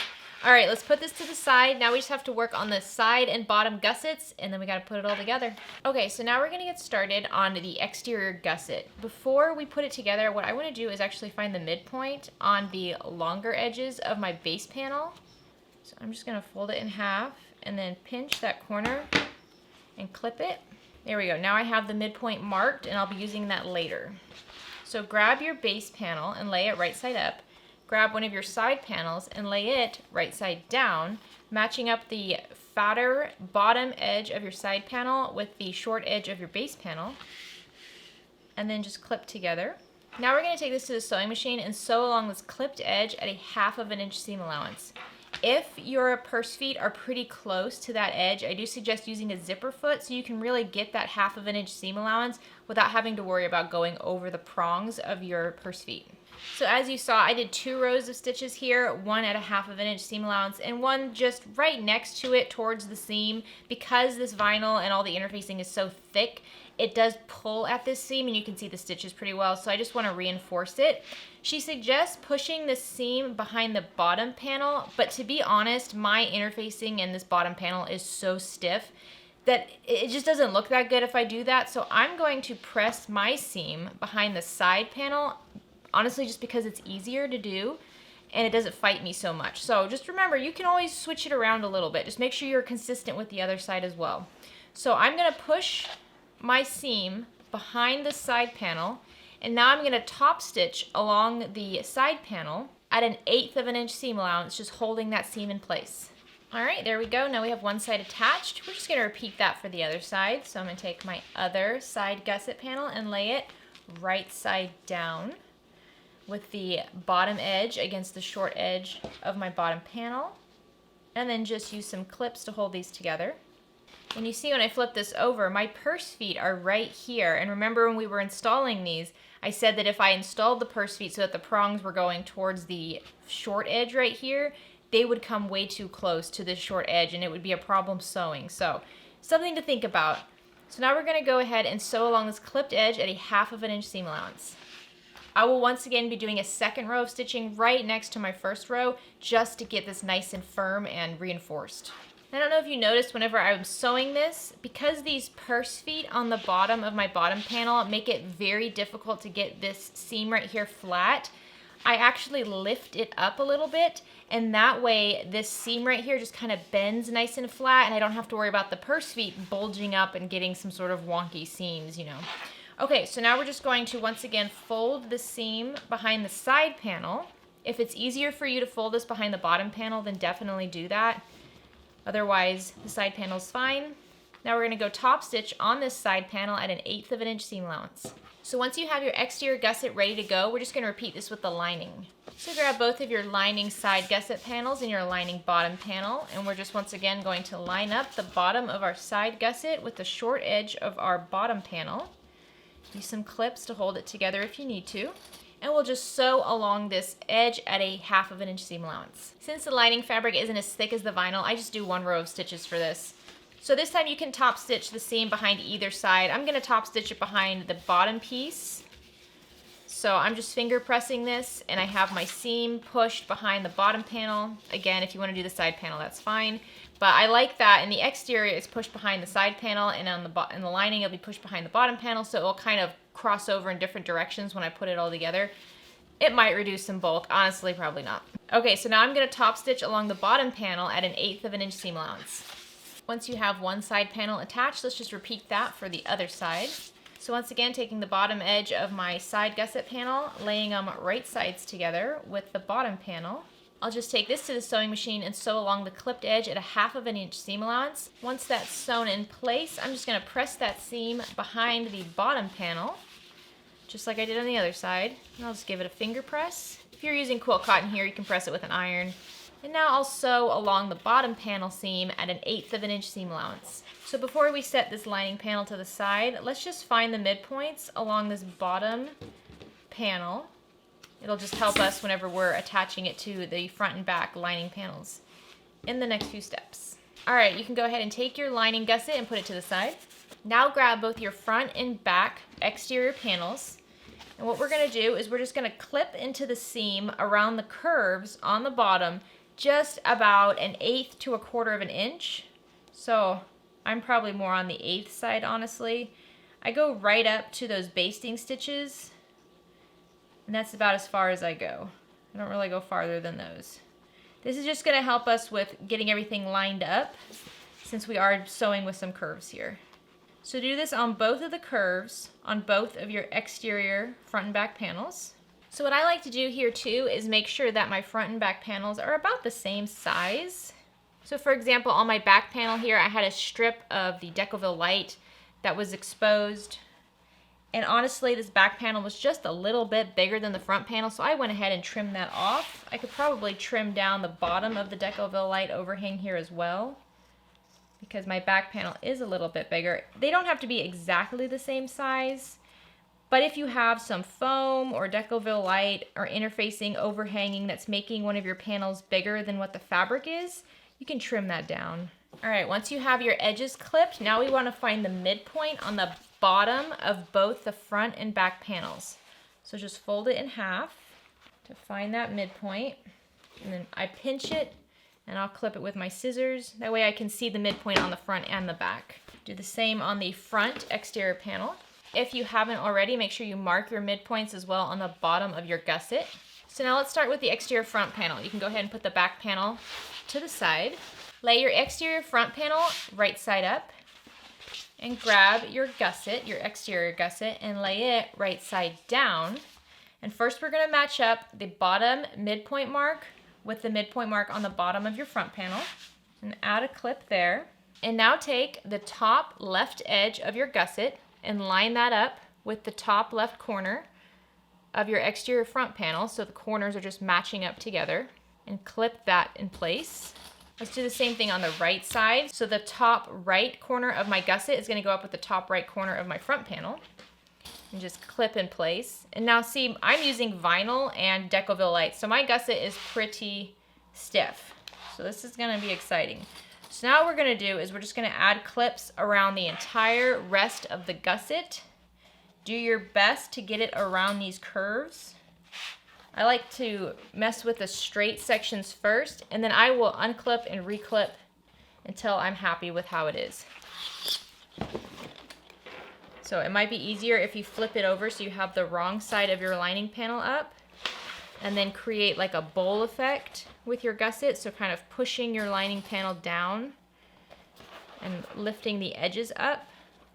All right, let's put this to the side. Now we just have to work on the side and bottom gussets, and then we got to put it all together. Okay, so now we're going to get started on the exterior gusset. Before we put it together, what I want to do is actually find the midpoint on the longer edges of my base panel. So I'm just going to fold it in half and then pinch that corner and clip it. There we go. Now I have the midpoint marked, and I'll be using that later. So grab your base panel and lay it right side up. Grab one of your side panels and lay it right side down, matching up the fatter bottom edge of your side panel with the short edge of your base panel, and then just clip together. Now we're going to take this to the sewing machine and sew along this clipped edge at 1/2 of an inch seam allowance. If your purse feet are pretty close to that edge, I do suggest using a zipper foot so you can really get that 1/2 of an inch seam allowance without having to worry about going over the prongs of your purse feet. So as you saw, I did 2 rows of stitches here, one at 1/2 of an inch seam allowance and one just right next to it towards the seam. Because this vinyl and all the interfacing is so thick, it does pull at this seam, and you can see the stitches pretty well, so I just want to reinforce it. She suggests pushing the seam behind the bottom panel, but to be honest, my interfacing in this bottom panel is so stiff that it just doesn't look that good if I do that, so I'm going to press my seam behind the side panel, honestly just because it's easier to do and it doesn't fight me so much. So just remember, you can always switch it around a little bit. Just make sure you're consistent with the other side as well. So I'm going to push my seam behind the side panel, and now I'm going to top stitch along the side panel at 1/8 of an inch seam allowance, just holding that seam in place. All right, there we go. Now we have one side attached. We're just going to repeat that for the other side. So I'm going to take my other side gusset panel and lay it right side down with the bottom edge against the short edge of my bottom panel, and then just use some clips to hold these together. And you see when I flip this over, my purse feet are right here. And remember when we were installing these, I said that if I installed the purse feet so that the prongs were going towards the short edge right here, they would come way too close to this short edge and it would be a problem sewing. So something to think about. So now we're going to go ahead and sew along this clipped edge at 1/2 of an inch seam allowance. I will once again be doing a second row of stitching right next to my first row just to get this nice and firm and reinforced. I don't know if you noticed whenever I'm sewing this, because these purse feet on the bottom of my bottom panel make it very difficult to get this seam right here flat, I actually lift it up a little bit, and that way this seam right here just kind of bends nice and flat, and I don't have to worry about the purse feet bulging up and getting some sort of wonky seams, you know. Okay, so now we're just going to once again fold the seam behind the side panel. If it's easier for you to fold this behind the bottom panel, then definitely do that. Otherwise, the side panel is fine. Now we're going to go top stitch on this side panel at 1/8 of an inch seam allowance. So once you have your exterior gusset ready to go, we're just going to repeat this with the lining. So grab both of your lining side gusset panels and your lining bottom panel, and we're just once again going to line up the bottom of our side gusset with the short edge of our bottom panel. Use some clips to hold it together if you need to. And we'll just sew along this edge at 1/2 of an inch seam allowance. Since the lining fabric isn't as thick as the vinyl, I just do 1 row of stitches for this. So this time you can top stitch the seam behind either side. I'm gonna top stitch it behind the bottom piece. So I'm just finger pressing this, and I have my seam pushed behind the bottom panel. Again, if you wanna do the side panel, that's fine. But I like that in the exterior it's pushed behind the side panel, and on in the lining it'll be pushed behind the bottom panel, so it will kind of cross over in different directions when I put it all together. It might reduce some bulk, honestly probably not. Okay, so now I'm gonna top stitch along the bottom panel at 1/8 of an inch seam allowance. Once you have one side panel attached, let's just repeat that for the other side. So once again, taking the bottom edge of my side gusset panel, laying them right sides together with the bottom panel. I'll just take this to the sewing machine and sew along the clipped edge at 1/2 of an inch seam allowance. Once that's sewn in place, I'm just gonna press that seam behind the bottom panel, just like I did on the other side. And I'll just give it a finger press. If you're using quilt cotton here, you can press it with an iron. And now I'll sew along the bottom panel seam at 1/8 of an inch seam allowance. So before we set this lining panel to the side, let's just find the midpoints along this bottom panel. It'll just help us whenever we're attaching it to the front and back lining panels in the next few steps. All right, you can go ahead and take your lining gusset and put it to the side. Now grab both your front and back exterior panels. And what we're gonna do is we're just gonna clip into the seam around the curves on the bottom just about 1/8 to 1/4 of an inch. So I'm probably more on the 1/8 side, honestly. I go right up to those basting stitches, and that's about as far as I go. I don't really go farther than those. This is just gonna help us with getting everything lined up since we are sewing with some curves here. So do this on both of the curves on both of your exterior front and back panels. So what I like to do here too is make sure that my front and back panels are about the same size. So for example, on my back panel here, I had a strip of the Decoville Light that was exposed. And honestly, this back panel was just a little bit bigger than the front panel, so I went ahead and trimmed that off. I could probably trim down the bottom of the Decoville Light overhang here as well, because my back panel is a little bit bigger. They don't have to be exactly the same size, but if you have some foam or Decoville Light or interfacing overhanging that's making one of your panels bigger than what the fabric is, you can trim that down. All right, once you have your edges clipped, now we want to find the midpoint on the bottom of both the front and back panels. So just fold it in half to find that midpoint, and then I pinch it and I'll clip it with my scissors. That way I can see the midpoint on the front and the back. Do the same on the front exterior panel. If you haven't already, make sure you mark your midpoints as well on the bottom of your gusset. So now let's start with the exterior front panel. You can go ahead and put the back panel to the side. Lay your exterior front panel right side up and grab your gusset, your exterior gusset, and lay it right side down. And first we're gonna match up the bottom midpoint mark with the midpoint mark on the bottom of your front panel and add a clip there. And now take the top left edge of your gusset and line that up with the top left corner of your exterior front panel, so the corners are just matching up together, and clip that in place. Let's do the same thing on the right side. So the top right corner of my gusset is gonna go up with the top right corner of my front panel, and just clip in place. And now see, I'm using vinyl and Decoville Light, so my gusset is pretty stiff. So this is gonna be exciting. So now what we're gonna do is we're just gonna add clips around the entire rest of the gusset. Do your best to get it around these curves. I like to mess with the straight sections first, and then I will unclip and reclip until I'm happy with how it is. So it might be easier if you flip it over so you have the wrong side of your lining panel up, and then create like a bowl effect with your gusset, so kind of pushing your lining panel down and lifting the edges up.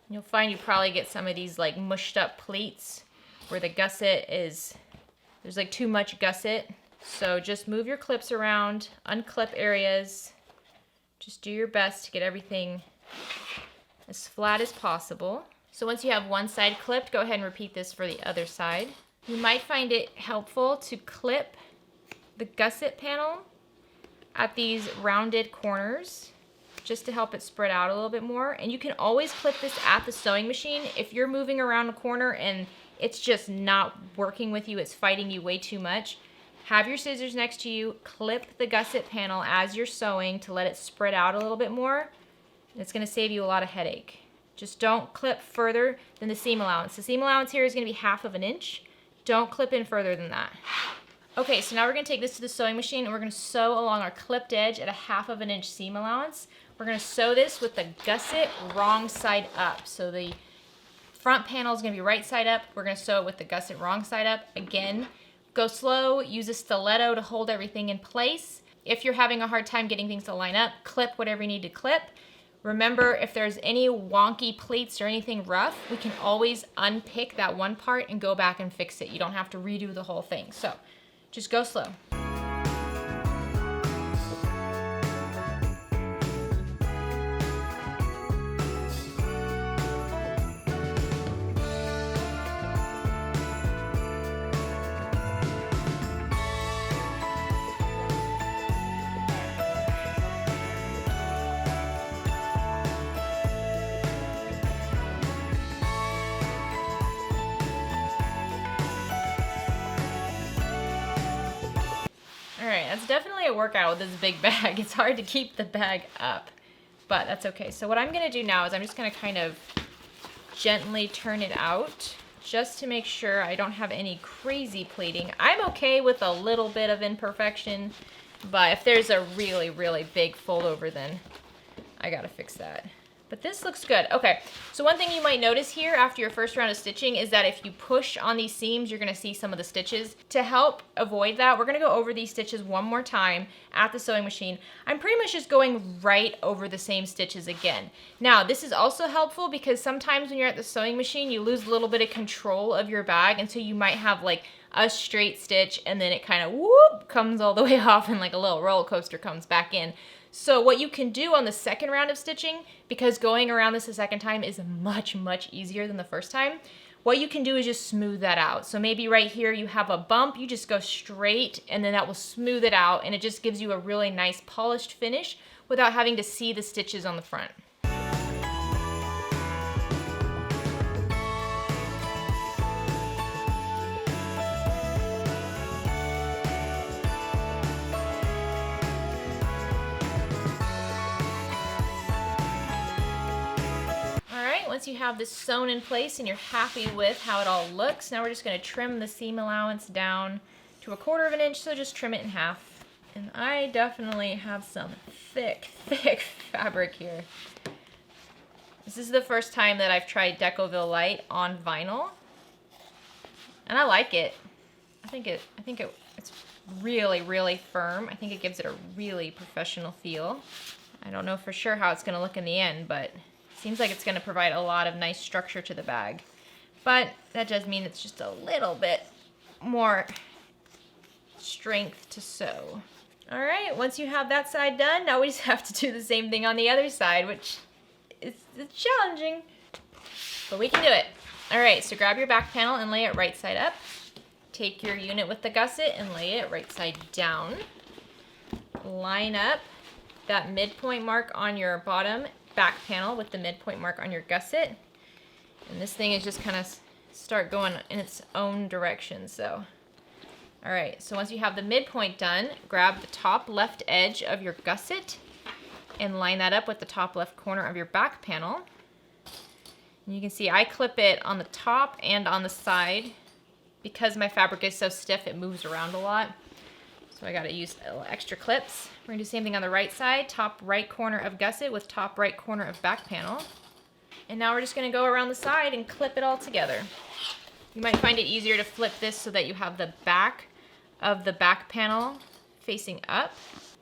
You'll find you probably get some of these like mushed up pleats where the gusset is, there's like too much gusset. So just move your clips around, unclip areas. Just do your best to get everything as flat as possible. So once you have one side clipped, go ahead and repeat this for the other side. You might find it helpful to clip the gusset panel at these rounded corners just to help it spread out a little bit more. And you can always clip this at the sewing machine. If you're moving around a corner and it's just not working with you, it's fighting you way too much, have your scissors next to you, clip the gusset panel as you're sewing to let it spread out a little bit more. It's gonna save you a lot of headache. Just don't clip further than the seam allowance. The seam allowance here is gonna be 1/2 inch. Don't clip in further than that. Okay, so now we're gonna take this to the sewing machine and we're gonna sew along our clipped edge at a 1/2 inch seam allowance. We're gonna sew this with the gusset wrong side up. So the front panel is gonna be right side up. We're gonna sew it with the gusset wrong side up. Again, go slow, use a stiletto to hold everything in place. If you're having a hard time getting things to line up, clip whatever you need to clip. Remember, if there's any wonky pleats or anything rough, we can always unpick that one part and go back and fix it. You don't have to redo the whole thing. So just go slow. All right, that's definitely a workout with this big bag. It's hard to keep the bag up, but that's okay. So what I'm gonna do now is I'm just gonna kind of gently turn it out just to make sure I don't have any crazy pleating. I'm okay with a little bit of imperfection, but if there's a really, really big fold over, then I gotta fix that. But this looks good. Okay, so one thing you might notice here after your first round of stitching is that if you push on these seams, you're gonna see some of the stitches. To help avoid that, we're gonna go over these stitches one more time at the sewing machine. I'm pretty much just going right over the same stitches again. Now, this is also helpful because sometimes when you're at the sewing machine, you lose a little bit of control of your bag, and so you might have like a straight stitch and then it kind of whoop comes all the way off and like a little roller coaster comes back in. So what you can do on the second round of stitching, because going around this a second time is much, much easier than the first time, what you can do is just smooth that out. So maybe right here you have a bump, you just go straight and then that will smooth it out, and it just gives you a really nice polished finish without having to see the stitches on the front. Once you have this sewn in place and you're happy with how it all looks, now we're just going to trim the seam allowance down to 1/4 inch, so just trim it in half. And I definitely have some thick, thick fabric here. This is the first time that I've tried Decoville Light on vinyl, and I like it. I think it's really, really firm. I think it gives it a really professional feel. I don't know for sure how it's going to look in the end, but seems like it's going to provide a lot of nice structure to the bag. But that does mean it's just a little bit more strength to sew. All right, once you have that side done, now we just have to do the same thing on the other side, which is challenging, but we can do it. All right, so grab your back panel and lay it right side up. Take your unit with the gusset and lay it right side down. Line up that midpoint mark on your bottom back panel with the midpoint mark on your gusset, and this thing is just kind of start going in its own direction. So all right, so once you have the midpoint done, grab the top left edge of your gusset and line that up with the top left corner of your back panel. And you can see I clip it on the top and on the side because my fabric is so stiff it moves around a lot. So I gotta use a little extra clips. We're gonna do the same thing on the right side, top right corner of gusset with top right corner of back panel. And now we're just gonna go around the side and clip it all together. You might find it easier to flip this so that you have the back of the back panel facing up.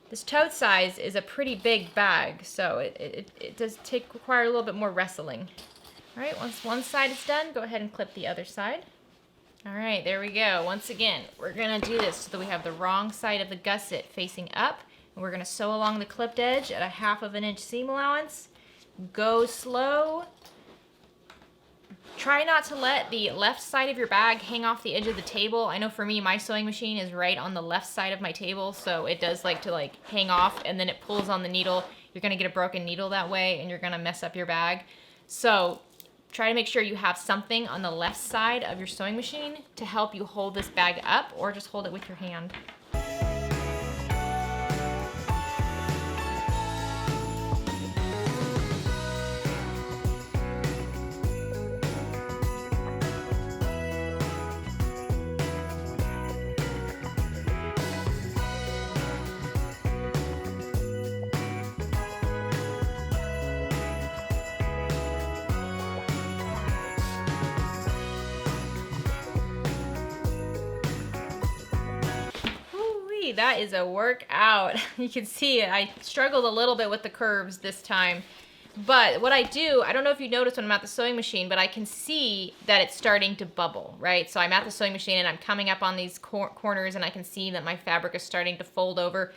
This tote size is a pretty big bag, so it does require a little bit more wrestling. All right, once one side is done, go ahead and clip the other side. All right, there we go. Once again, we're gonna do this so that we have the wrong side of the gusset facing up, and we're gonna sew along the clipped edge at a 1/2 inch seam allowance. Go slow. Try not to let the left side of your bag hang off the edge of the table. I know for me, my sewing machine is right on the left side of my table, so it does like to hang off and then it pulls on the needle. You're gonna get a broken needle that way and you're gonna mess up your bag. So try to make sure you have something on the left side of your sewing machine to help you hold this bag up, or just hold it with your hand. That is a workout. You can see I struggled a little bit with the curves this time. But what I do, I don't know if you notice when I'm at the sewing machine, but I can see that it's starting to bubble, right? So I'm at the sewing machine and I'm coming up on these corners and I can see that my fabric is starting to fold over.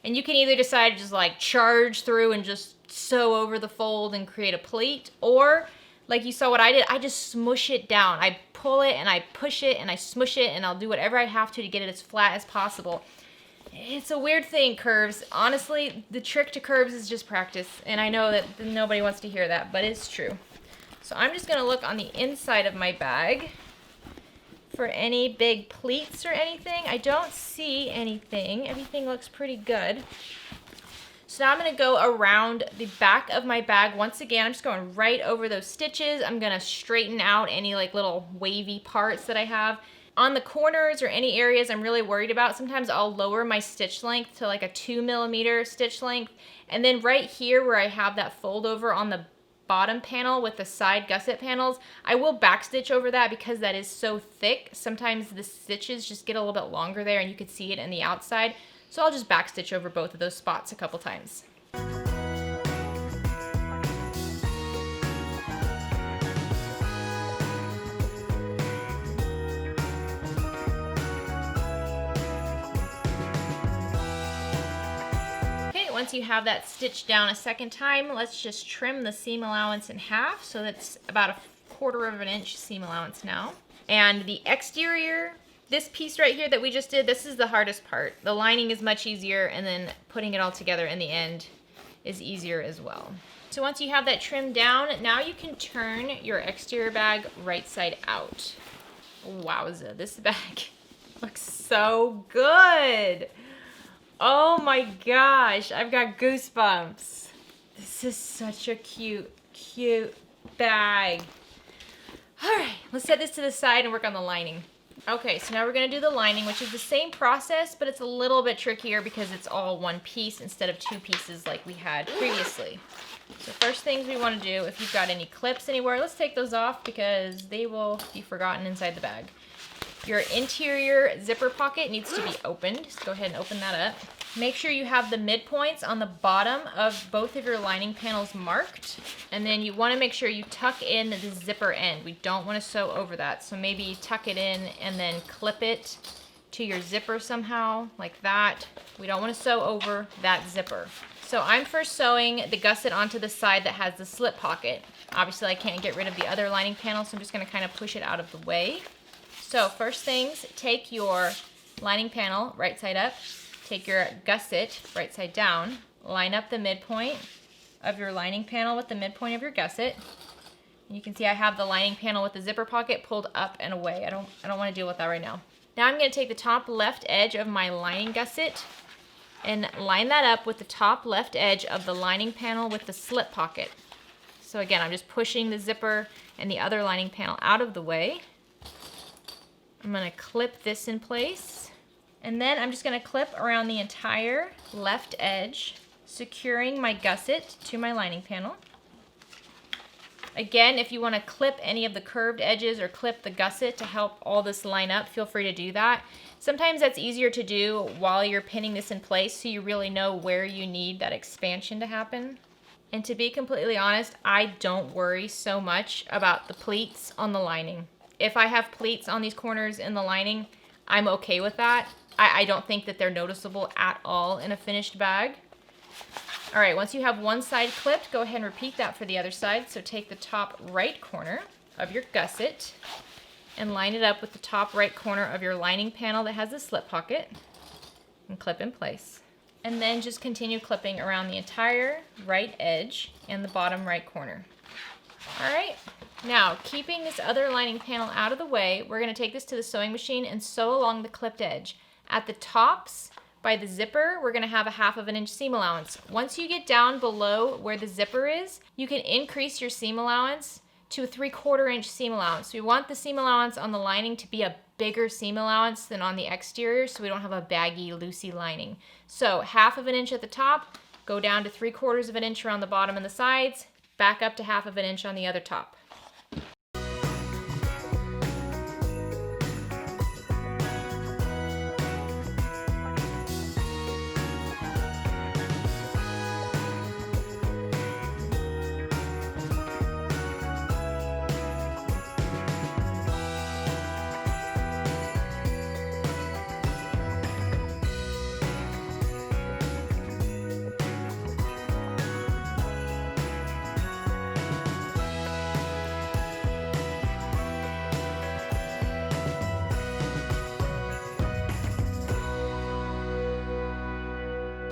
And you can either decide to just charge through and just sew over the fold and create a pleat, or like you saw what I did, I just smush it down. I pull it and I push it and I smush it, and I'll do whatever I have to get it as flat as possible. It's a weird thing, curves. Honestly, the trick to curves is just practice. And I know that nobody wants to hear that, but it's true. So I'm just gonna look on the inside of my bag for any big pleats or anything. I don't see anything. Everything looks pretty good. So now I'm gonna go around the back of my bag. Once again, I'm just going right over those stitches. I'm gonna straighten out any little wavy parts that I have. On the corners or any areas I'm really worried about, sometimes I'll lower my stitch length to a 2mm stitch length. And then right here where I have that fold over on the bottom panel with the side gusset panels, I will backstitch over that because that is so thick. Sometimes the stitches just get a little bit longer there and you can see it in the outside. So I'll just backstitch over both of those spots a couple times. Once you have that stitched down a second time, let's just trim the seam allowance in half. So that's about a 1/4 inch seam allowance now. And the exterior, this piece right here that we just did, this is the hardest part. The lining is much easier, and then putting it all together in the end is easier as well. So once you have that trimmed down, now you can turn your exterior bag right side out. Wowza, this bag looks so good. Oh my gosh, I've got goosebumps. This is such a cute, cute bag. All right, let's set this to the side and work on the lining. Okay, so now we're gonna do the lining, which is the same process, but it's a little bit trickier because it's all one piece instead of 2 pieces like we had previously. So first things we wanna do, if you've got any clips anywhere, let's take those off because they will be forgotten inside the bag. Your interior zipper pocket needs to be opened. Just go ahead and open that up. Make sure you have the midpoints on the bottom of both of your lining panels marked. And then you want to make sure you tuck in the zipper end. We don't want to sew over that. So maybe you tuck it in and then clip it to your zipper somehow, like that. We don't want to sew over that zipper. So I'm first sewing the gusset onto the side that has the slip pocket. Obviously I can't get rid of the other lining panel, so I'm just going to kind of push it out of the way. So first things, take your lining panel right side up, take your gusset right side down, line up the midpoint of your lining panel with the midpoint of your gusset. And you can see I have the lining panel with the zipper pocket pulled up and away. I don't want to deal with that right now. Now I'm going to take the top left edge of my lining gusset and line that up with the top left edge of the lining panel with the slip pocket. So again, I'm just pushing the zipper and the other lining panel out of the way. I'm going to clip this in place. And then I'm just gonna clip around the entire left edge, securing my gusset to my lining panel. Again, if you want to clip any of the curved edges or clip the gusset to help all this line up, feel free to do that. Sometimes that's easier to do while you're pinning this in place so you really know where you need that expansion to happen. And to be completely honest, I don't worry so much about the pleats on the lining. If I have pleats on these corners in the lining, I'm okay with that. I don't think that they're noticeable at all in a finished bag. All right, once you have one side clipped, go ahead and repeat that for the other side. So take the top right corner of your gusset and line it up with the top right corner of your lining panel that has a slip pocket and clip in place. And then just continue clipping around the entire right edge and the bottom right corner. All right, now keeping this other lining panel out of the way, we're gonna take this to the sewing machine and sew along the clipped edge. At the tops, by the zipper, we're gonna have a 1/2 inch seam allowance. Once you get down below where the zipper is, you can increase your seam allowance to a 3/4 inch seam allowance. We want the seam allowance on the lining to be a bigger seam allowance than on the exterior so we don't have a baggy, loosey lining. So 1/2 inch at the top, go down to 3/4 inch around the bottom and the sides, back up to 1/2 inch on the other top.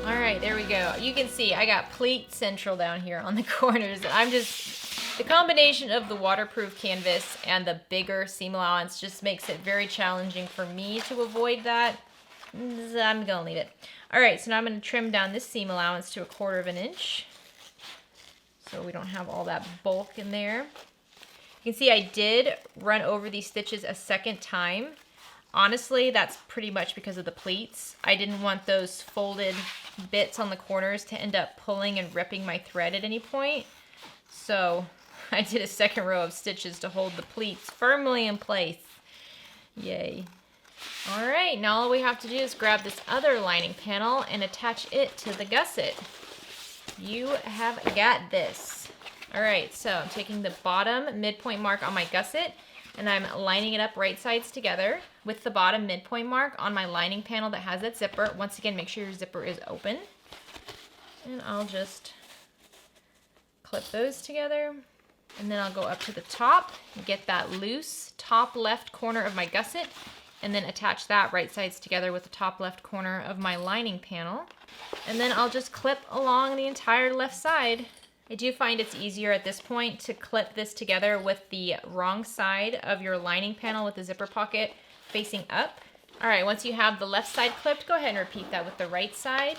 All right, there we go. You can see I got pleat central down here on the corners. The combination of the waterproof canvas and the bigger seam allowance just makes it very challenging for me to avoid that. I'm gonna leave it. All right, so now I'm gonna trim down this seam allowance to a 1/4 inch so we don't have all that bulk in there. You can see I did run over these stitches a second time. Honestly, that's pretty much because of the pleats. I didn't want those folded bits on the corners to end up pulling and ripping my thread at any point. So I did a second row of stitches to hold the pleats firmly in place. Yay. All right, now all we have to do is grab this other lining panel and attach it to the gusset. You have got this. All right, so I'm taking the bottom midpoint mark on my gusset and I'm lining it up right sides together with the bottom midpoint mark on my lining panel that has that zipper. Once again, make sure your zipper is open. And I'll just clip those together. And then I'll go up to the top and get that loose top left corner of my gusset and then attach that right sides together with the top left corner of my lining panel. And then I'll just clip along the entire left side. I do find it's easier at this point to clip this together with the wrong side of your lining panel with the zipper pocket facing up. All right, once you have the left side clipped, go ahead and repeat that with the right side.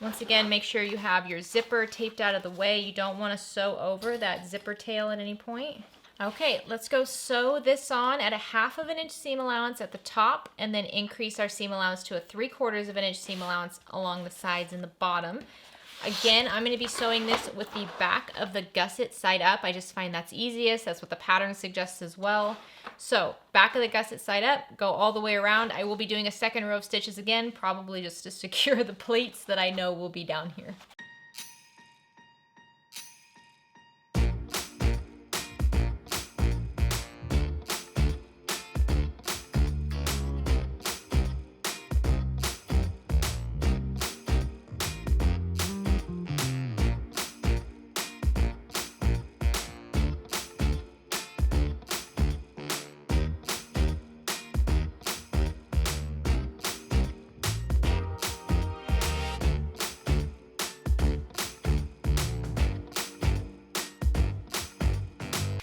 Once again, make sure you have your zipper taped out of the way. You don't want to sew over that zipper tail at any point. Okay, let's go sew this on at a 1/2 inch seam allowance at the top and then increase our seam allowance to a 3/4 inch seam allowance along the sides and the bottom. Again, I'm going to be sewing this with the back of the gusset side up. I just find that's easiest. That's what the pattern suggests as well. So back of the gusset side up, go all the way around. I will be doing a second row of stitches again, probably just to secure the pleats that I know will be down here.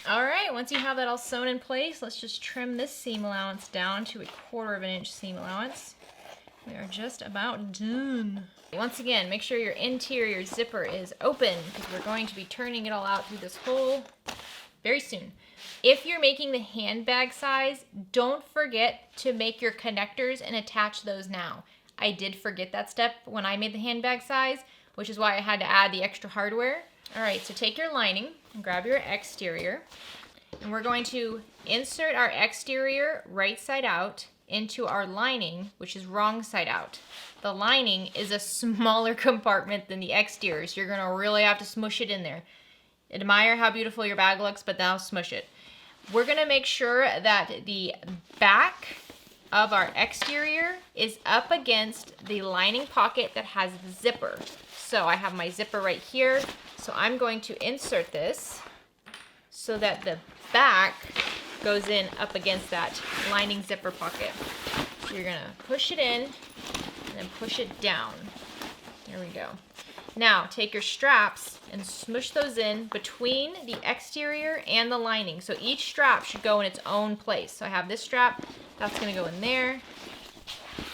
All right, once you have that all sewn in place, let's just trim this seam allowance down to a 1/4 inch seam allowance. We are just about done. Once again, make sure your interior zipper is open because we're going to be turning it all out through this hole. very soon. If you're making the handbag size, don't forget to make your connectors and attach those now. I did forget that step when I made the handbag size, which is why I had to add the extra hardware. All right, so take your lining and grab your exterior, and we're going to insert our exterior right side out into our lining, which is wrong side out. The lining is a smaller compartment than the exterior, so you're gonna really have to smush it in there. Admire how beautiful your bag looks, but now smush it. We're gonna make sure that the back of our exterior is up against the lining pocket that has the zipper. So I have my zipper right here, so I'm going to insert this so that the back goes in up against that lining zipper pocket. So you're gonna push it in and then push it down. There we go. Now take your straps and smush those in between the exterior and the lining. So each strap should go in its own place. So I have this strap, that's gonna go in there. And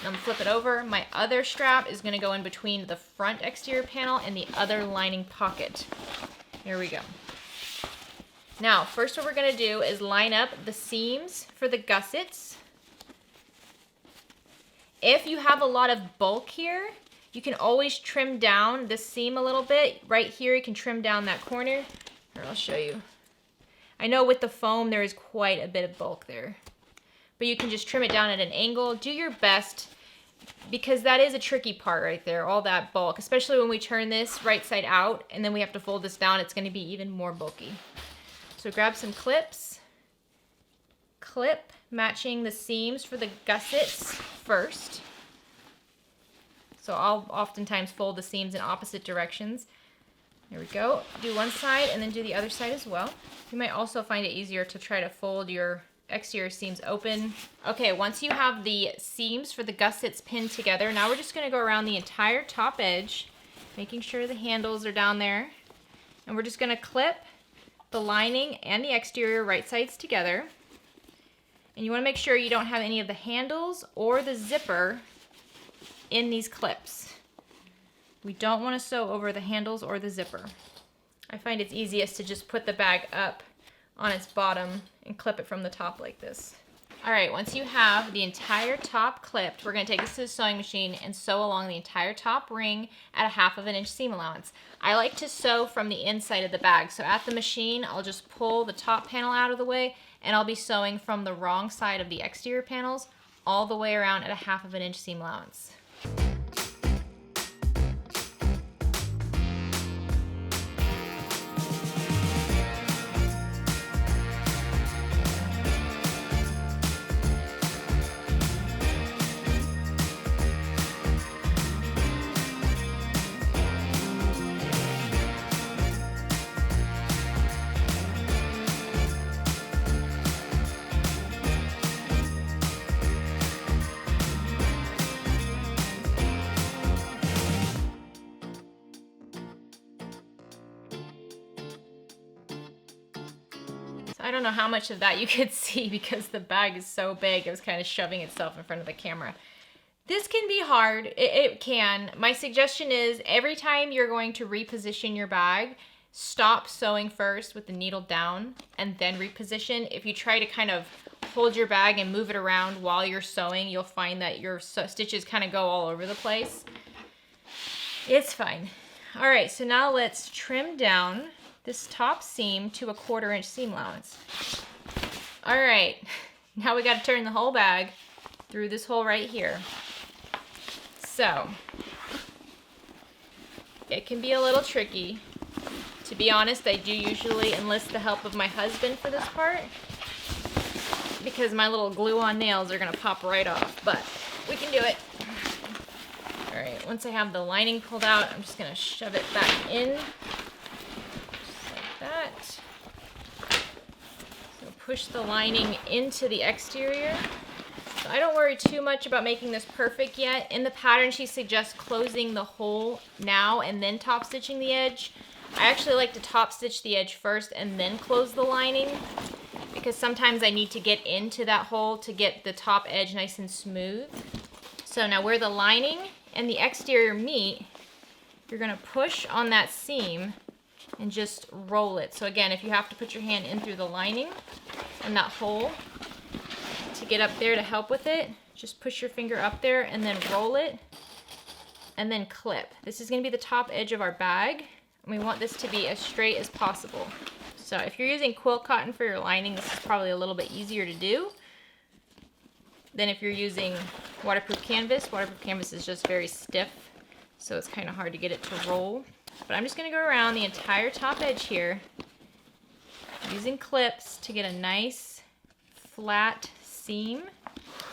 I'm gonna flip it over. My other strap is gonna go in between the front exterior panel and the other lining pocket. Here we go. Now, first what we're gonna do is line up the seams for the gussets. If you have a lot of bulk here, you can always trim down the seam a little bit. Right here, you can trim down that corner. Here, I'll show you. I know with the foam, there is quite a bit of bulk there, but you can just trim it down at an angle. Do your best, because that is a tricky part right there, all that bulk, especially when we turn this right side out and then we have to fold this down, it's gonna be even more bulky. So grab some clips, clip matching the seams for the gussets first. So I'll oftentimes fold the seams in opposite directions. There we go. Do one side and then do the other side as well. You might also find it easier to try to fold your exterior seams open. Okay, once you have the seams for the gussets pinned together, now we're just gonna go around the entire top edge, making sure the handles are down there. And we're just gonna clip the lining and the exterior right sides together. And you wanna make sure you don't have any of the handles or the zipper in these clips. We don't want to sew over the handles or the zipper. I find it's easiest to just put the bag up on its bottom and clip it from the top like this. All right, once you have the entire top clipped, we're gonna take this to the sewing machine and sew along the entire top ring at a 1/2 inch seam allowance. I like to sew from the inside of the bag, so at the machine, I'll just pull the top panel out of the way and I'll be sewing from the wrong side of the exterior panels all the way around at a 1/2 inch seam allowance. I don't know how much of that you could see because the bag is so big, it was kind of shoving itself in front of the camera. This can be hard, it can. My suggestion is every time you're going to reposition your bag, stop sewing first with the needle down and then reposition. If you try to kind of hold your bag and move it around while you're sewing, you'll find that your stitches kind of go all over the place. It's fine. All right, so now let's trim down this top seam to a 1/4 inch seam allowance. All right, now we got to turn the whole bag through this hole right here. So it can be a little tricky. To be honest, I do usually enlist the help of my husband for this part because my little glue-on nails are gonna pop right off, but we can do it. All right, once I have the lining pulled out, I'm just gonna shove it back in. That. So push the lining into the exterior. So I don't worry too much about making this perfect yet. In the pattern, she suggests closing the hole now and then top stitching the edge. I actually like to top stitch the edge first and then close the lining because sometimes I need to get into that hole to get the top edge nice and smooth. So now where the lining and the exterior meet, you're gonna push on that seam and just roll it. So again, if you have to put your hand in through the lining and that hole to get up there to help with it, just push your finger up there and then roll it and then clip. This is gonna be the top edge of our bag, and we want this to be as straight as possible. So if you're using quilt cotton for your lining, this is probably a little bit easier to do than if you're using waterproof canvas. Waterproof canvas is just very stiff, so it's kind of hard to get it to roll. But I'm just gonna go around the entire top edge here using clips to get a nice flat seam.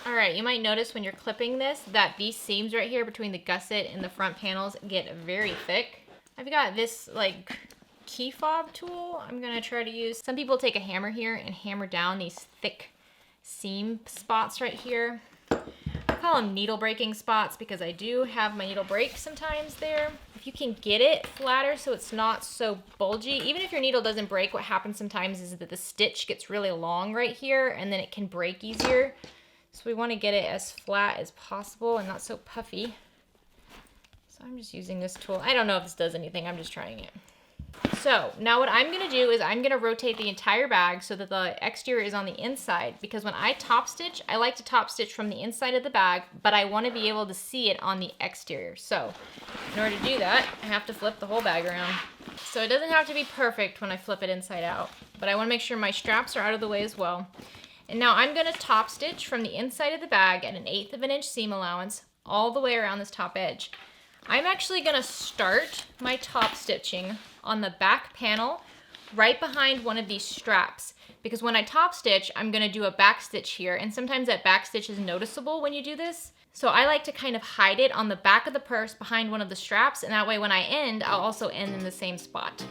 All right, you might notice when you're clipping this that these seams right here between the gusset and the front panels get very thick. I've got this like key fob tool I'm gonna try to use. Some people take a hammer here and hammer down these thick seam spots right here. I call them needle breaking spots because I do have my needle break sometimes there. If you can get it flatter so it's not so bulgy, even if your needle doesn't break, what happens sometimes is that the stitch gets really long right here and then it can break easier. So we want to get it as flat as possible and not so puffy. So I'm just using this tool. I don't know if this does anything, I'm just trying it. So now what I'm gonna do is I'm gonna rotate the entire bag so that the exterior is on the inside, because when I top stitch, I like to top stitch from the inside of the bag, but I wanna be able to see it on the exterior. So in order to do that, I have to flip the whole bag around. So it doesn't have to be perfect when I flip it inside out, but I wanna make sure my straps are out of the way as well. And now I'm gonna top stitch from the inside of the bag at 1/8 of an inch seam allowance all the way around this top edge. I'm actually gonna start my top stitching on the back panel right behind one of these straps, because when I top stitch, I'm gonna do a back stitch here, and sometimes that back stitch is noticeable when you do this. So I like to kind of hide it on the back of the purse behind one of the straps, and that way when I end, I'll also end in the same spot.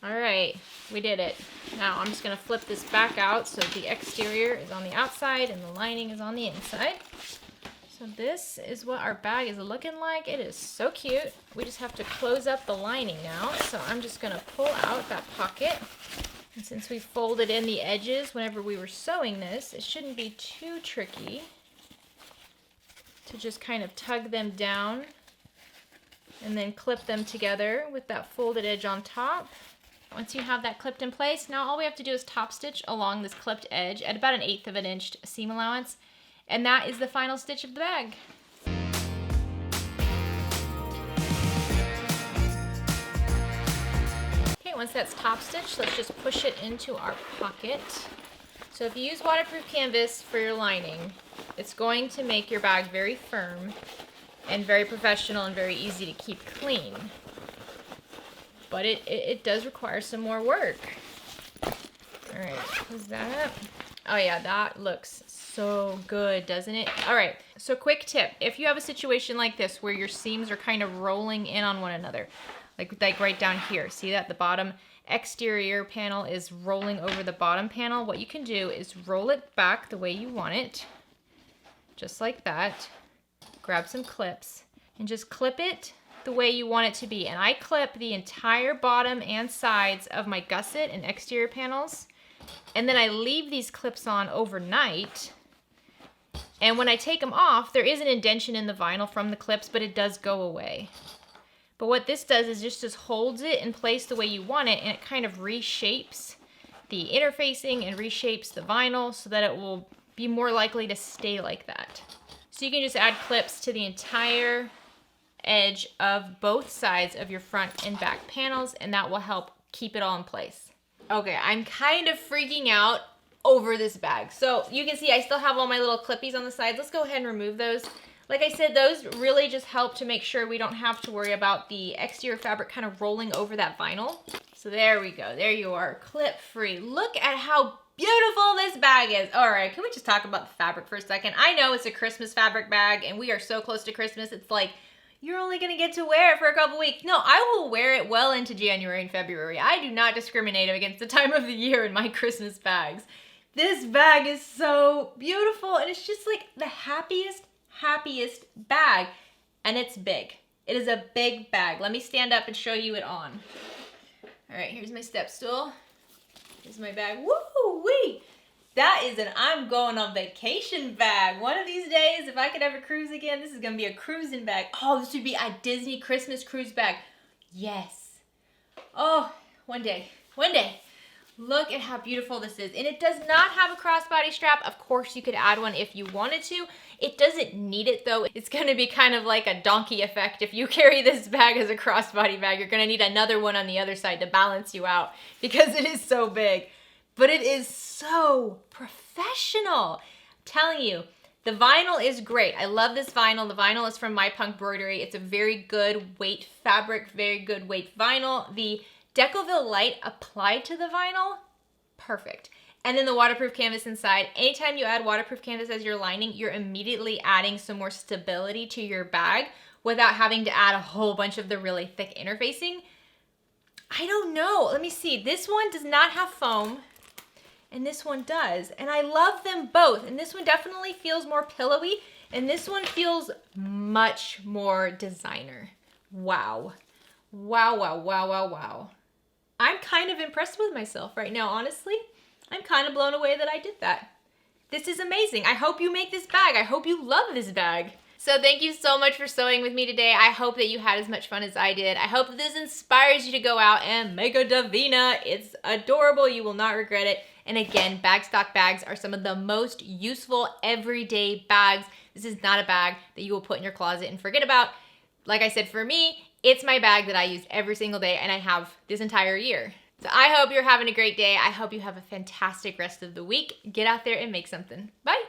Alright, we did it. Now I'm just going to flip this back out so the exterior is on the outside and the lining is on the inside. So this is what our bag is looking like. It is so cute. We just have to close up the lining now. So I'm just going to pull out that pocket. And since we folded in the edges whenever we were sewing this, it shouldn't be too tricky to just kind of tug them down and then clip them together with that folded edge on top. Once you have that clipped in place, now all we have to do is top stitch along this clipped edge at about 1/8 of an inch seam allowance, and that is the final stitch of the bag. Okay, once that's top stitched, let's just push it into our pocket. So if you use waterproof canvas for your lining, it's going to make your bag very firm and very professional and very easy to keep clean. But it does require some more work. All right, close that up. Oh yeah, that looks so good, doesn't it? All right, so quick tip. If you have a situation like this where your seams are kind of rolling in on one another, like right down here, see that the bottom exterior panel is rolling over the bottom panel, what you can do is roll it back the way you want it, just like that. Grab some clips and just clip it the way you want it to be. And I clip the entire bottom and sides of my gusset and exterior panels, and then I leave these clips on overnight, and when I take them off, there is an indentation in the vinyl from the clips, but it does go away. But what this does is just holds it in place the way you want it, and it kind of reshapes the interfacing and reshapes the vinyl so that it will be more likely to stay like that. So you can just add clips to the entire edge of both sides of your front and back panels, and that will help keep it all in place. Okay, I'm kind of freaking out over this bag. So you can see I still have all my little clippies on the sides. Let's go ahead and remove those. Like I said, those really just help to make sure we don't have to worry about the exterior fabric kind of rolling over that vinyl. So there we go, there you are, clip free. Look at how beautiful this bag is. All right, can we just talk about the fabric for a second? I know it's a Christmas fabric bag and we are so close to Christmas. It's like, you're only gonna get to wear it for a couple weeks. No, I will wear it well into January and February. I do not discriminate against the time of the year in my Christmas bags. This bag is so beautiful, and it's just like the happiest bag, and it's big. It is a big bag. Let me stand up and show you it on. All right, here's my step stool. Here's my bag. Woo-wee! That is an I'm going on vacation bag. One of these days, if I could ever cruise again, this is gonna be a cruising bag. Oh, this would be a Disney Christmas cruise bag. Yes. Oh, one day. Look at how beautiful this is. And it does not have a crossbody strap. Of course, you could add one if you wanted to. It doesn't need it though. It's gonna be kind of like a donkey effect. If you carry this bag as a crossbody bag, you're gonna need another one on the other side to balance you out because it is so big. But it is so professional. I'm telling you, the vinyl is great. I love this vinyl. The vinyl is from My Punk Broidery. It's a very good weight fabric, very good weight vinyl. The Decoville Light applied to the vinyl, perfect. And then the waterproof canvas inside. Anytime you add waterproof canvas as your lining, you're immediately adding some more stability to your bag without having to add a whole bunch of the really thick interfacing. I don't know. Let me see. This one does not have foam, and this one does. And I love them both. And this one definitely feels more pillowy, and this one feels much more designer. Wow. Wow. I'm kind of impressed with myself right now, honestly. I'm kind of blown away that I did that. This is amazing. I hope you make this bag. I hope you love this bag. So thank you so much for sewing with me today. I hope that you had as much fun as I did. I hope that this inspires you to go out and make a Divina. It's adorable. You will not regret it. And again, Bagstock bags are some of the most useful everyday bags. This is not a bag that you will put in your closet and forget about. Like I said, for me, it's my bag that I use every single day, and I have this entire year. So I hope you're having a great day. I hope you have a fantastic rest of the week. Get out there and make something. Bye.